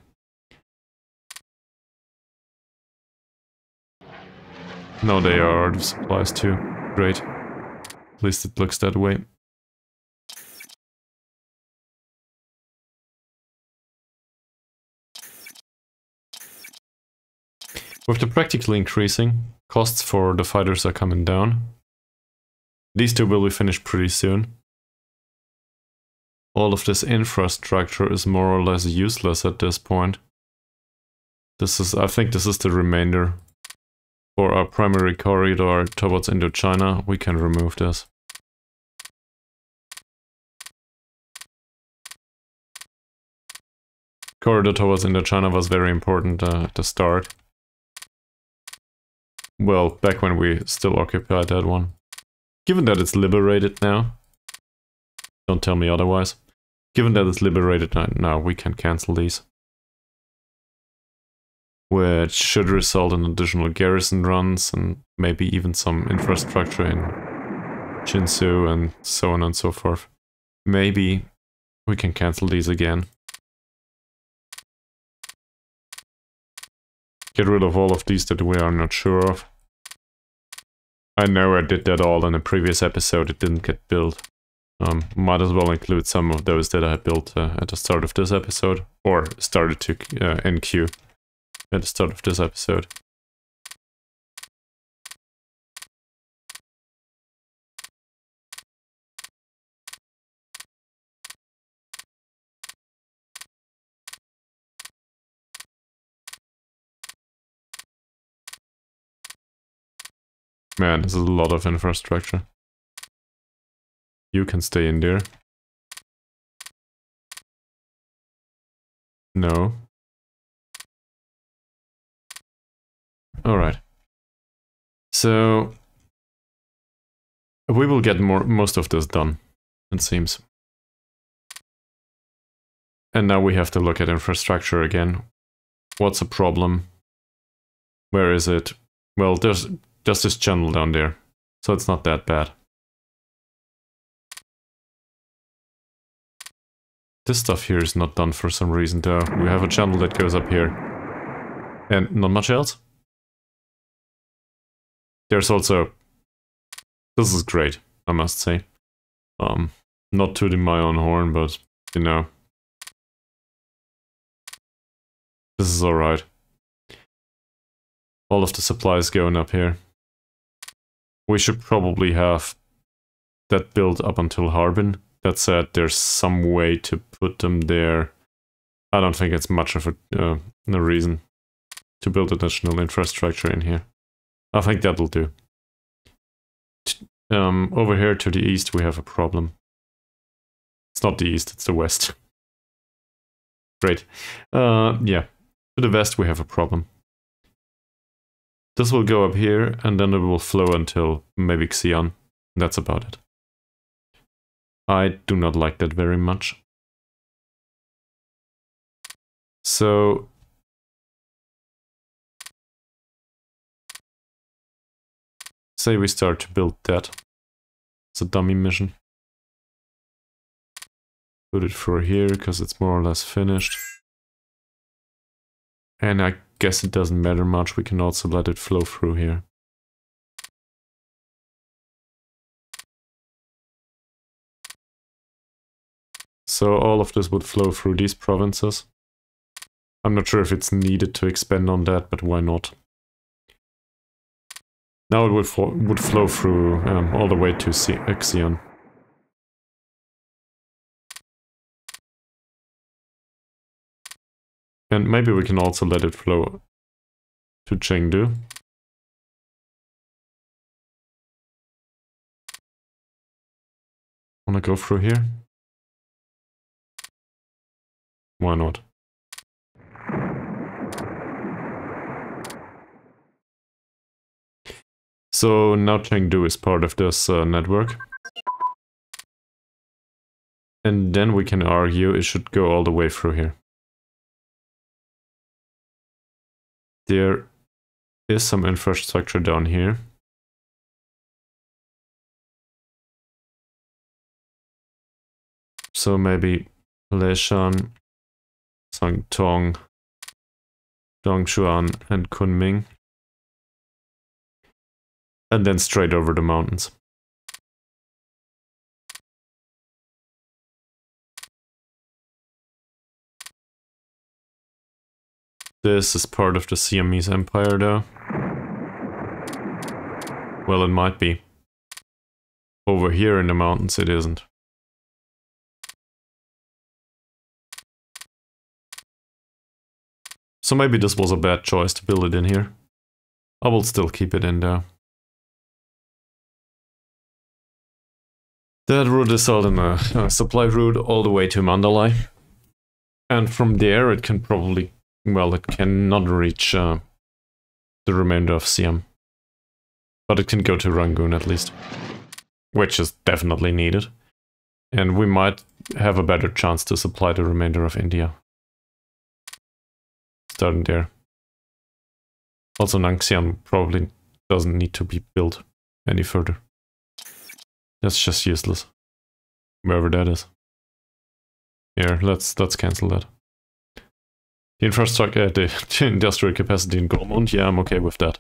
No, they are out of supplies too. Great. At least it looks that way. With the practically increasing, costs for the fighters are coming down. These two will be finished pretty soon. All of this infrastructure is more or less useless at this point. I think this is the remainder. For our primary corridor towards Indochina, we can remove this. Corridor towards Indochina was very important at the start. Well, back when we still occupied that one. Given that it's liberated now, don't tell me otherwise. Given that it's liberated now, we can cancel these. Which should result in additional garrison runs and maybe even some infrastructure in Jinsu and so on and so forth. Maybe we can cancel these again. Get rid of all of these that we are not sure of. I know I did that all in a previous episode, it didn't get built. Might as well include some of those that I built at the start of this episode, or started to NQ at the start of this episode. Man, this is a lot of infrastructure. You can stay in there. No. Alright. So we will get most of this done, it seems. And now we have to look at infrastructure again. What's the problem? Where is it? Well, there's this channel down there, so it's not that bad. This stuff here is not done for some reason though. We have a channel that goes up here. And not much else. There's also... This is great, I must say. Not tooting my own horn, but, you know. This is alright. All of the supplies going up here. We should probably have that built up until Harbin. That said, there's some way to put them there. I don't think it's much of a reason to build additional infrastructure in here. I think that'll do. Over here to the east we have a problem. It's not the east, it's the west. Great. Yeah, to the west we have a problem. This will go up here, and then it will flow until maybe Xi'an. That's about it. I do not like that very much. So... say we start to build that. It's a dummy mission. Put it for here, because it's more or less finished. And I guess it doesn't matter much, we can also let it flow through here. So all of this would flow through these provinces. I'm not sure if it's needed to expand on that, but why not? Now it would flow through all the way to Xi'an. And maybe we can also let it flow to Chengdu. Wanna go through here? Why not? So now Chengdu is part of this network. And then we can argue it should go all the way through here. There is some infrastructure down here. So maybe Leshan, Sangtong, Dongshuan, and Kunming. And then straight over the mountains. This is part of the Siamese Empire though. Well, it might be. Over here in the mountains it isn't. So maybe this was a bad choice to build it in here. I will still keep it in there. That route is out in a supply route all the way to Mandalay. And from there it can probably, well, it cannot reach the remainder of Siam. But it can go to Rangoon at least. Which is definitely needed. And we might have a better chance to supply the remainder of India. Starting there. Also Nangxian probably doesn't need to be built any further. That's just useless. Wherever that is. Here, let's cancel that. The infrastructure, the industrial capacity in Gormund, yeah, I'm okay with that.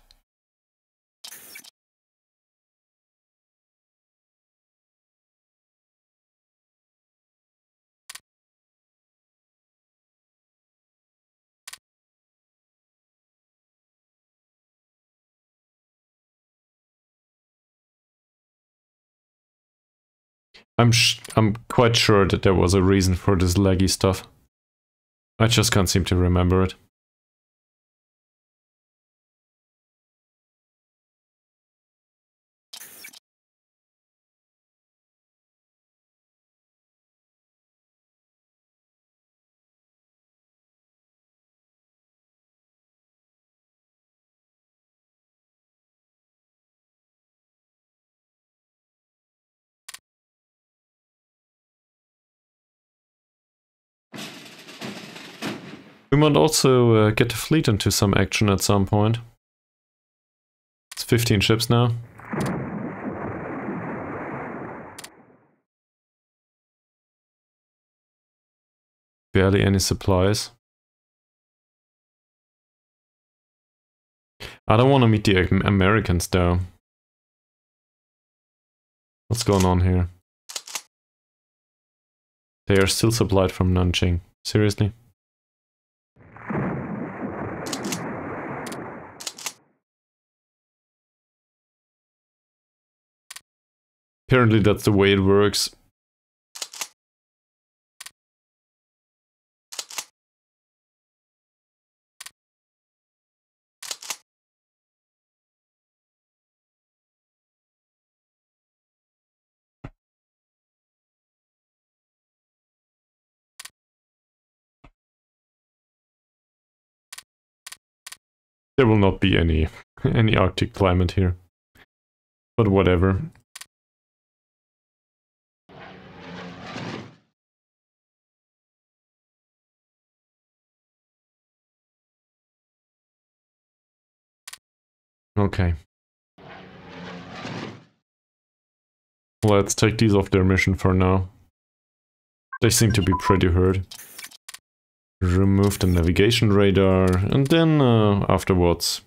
I'm quite sure that there was a reason for this laggy stuff. I just can't seem to remember it. We might also get the fleet into some action at some point. It's 15 ships now. Barely any supplies. I don't want to meet the Americans though. What's going on here? They are still supplied from Nanjing. Seriously? Apparently that's the way it works. There will not be any Arctic climate here. But whatever. Okay. Let's take these off their mission for now. They seem to be pretty hurt. Remove the navigation radar, and then afterwards.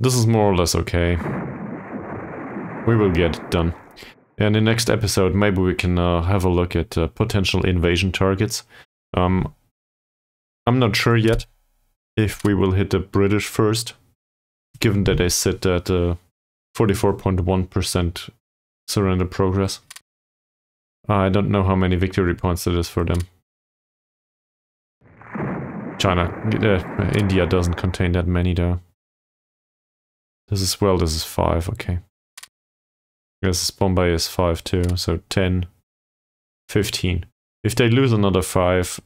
this is more or less okay. We will get it done. And in the next episode, maybe we can have a look at potential invasion targets. I'm not sure yet if we will hit the British first, given that they sit at 44.1% surrender progress. I don't know how many victory points it is for them. India doesn't contain that many though. This is 5, okay. Yes, Bombay is 5 too, so 10, 15. If they lose another 5,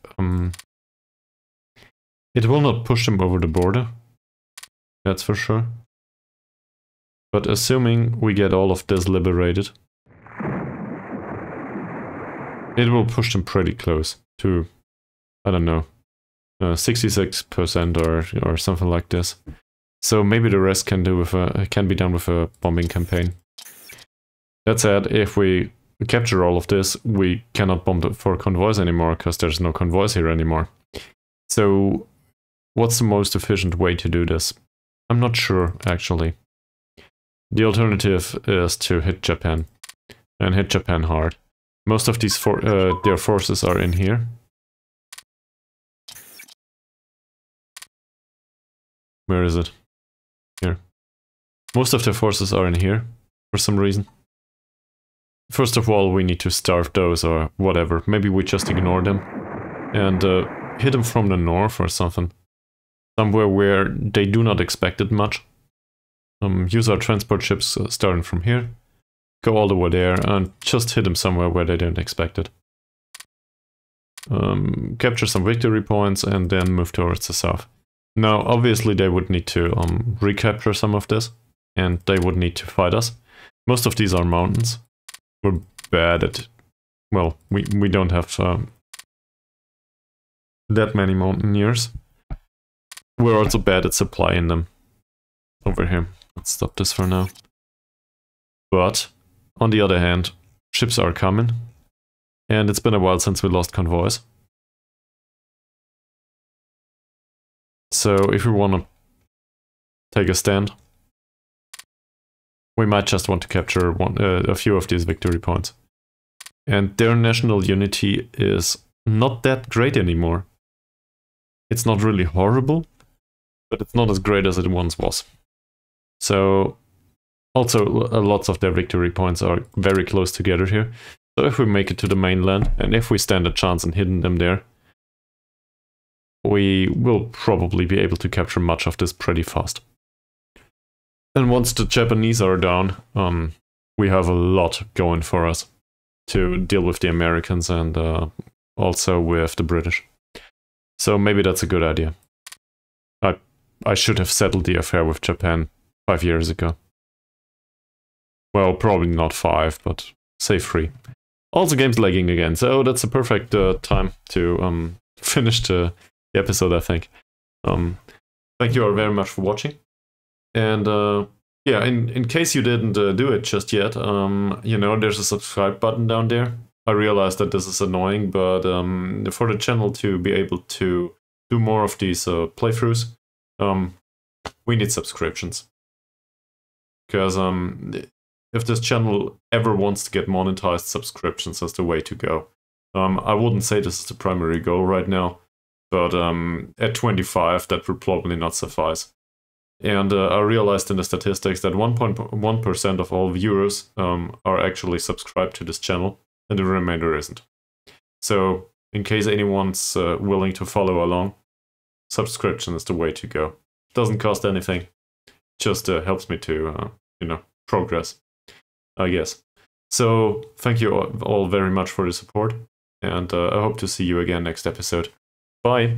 it will not push them over the border. That's for sure. But assuming we get all of this liberated, it will push them pretty close to, I don't know, 66% or something like this. So maybe the rest can be done with a bombing campaign. That said, if we capture all of this, we cannot bomb for convoys anymore because there's no convoys here anymore. So what's the most efficient way to do this? I'm not sure, actually. The alternative is to hit Japan, and hit Japan hard. Most of these their forces are in here. Where is it? Here. Most of their forces are in here, for some reason. First of all, we need to starve those or whatever. Maybe we just ignore them and hit them from the north or something. Somewhere where they do not expect it much. Use our transport ships starting from here. Go all the way there and just hit them somewhere where they don't expect it. Capture some victory points and then move towards the south. Now, obviously they would need to recapture some of this, and they would need to fight us. Most of these are mountains. We're bad at... well, we don't have that many mountaineers. We're also bad at supplying them. Over here. Let's stop this for now. But, on the other hand, ships are coming. And it's been a while since we lost convoys. So if we want to take a stand, we might just want to capture a few of these victory points. And their national unity is not that great anymore. It's not really horrible, but it's not as great as it once was. So also lots of their victory points are very close together here. So if we make it to the mainland, and if we stand a chance in hitting them there, we will probably be able to capture much of this pretty fast. And once the Japanese are down, we have a lot going for us to deal with the Americans and also with the British. So maybe that's a good idea. I should have settled the affair with Japan 5 years ago. Well, probably not 5, but say 3. Also, game's lagging again, so that's a perfect time to finish the episode, I think. Thank you all very much for watching. And yeah, in case you didn't do it just yet, you know, there's a subscribe button down there. I realize that this is annoying, but for the channel to be able to do more of these playthroughs, we need subscriptions. Because if this channel ever wants to get monetized, subscriptions is the way to go. I wouldn't say this is the primary goal right now, but at 25 that would probably not suffice. And I realized in the statistics that 1.1% of all viewers are actually subscribed to this channel, and the remainder isn't. So, in case anyone's willing to follow along, subscription is the way to go. Doesn't cost anything, just helps me to, you know, progress, I guess. So, thank you all very much for the support, and I hope to see you again next episode. Bye!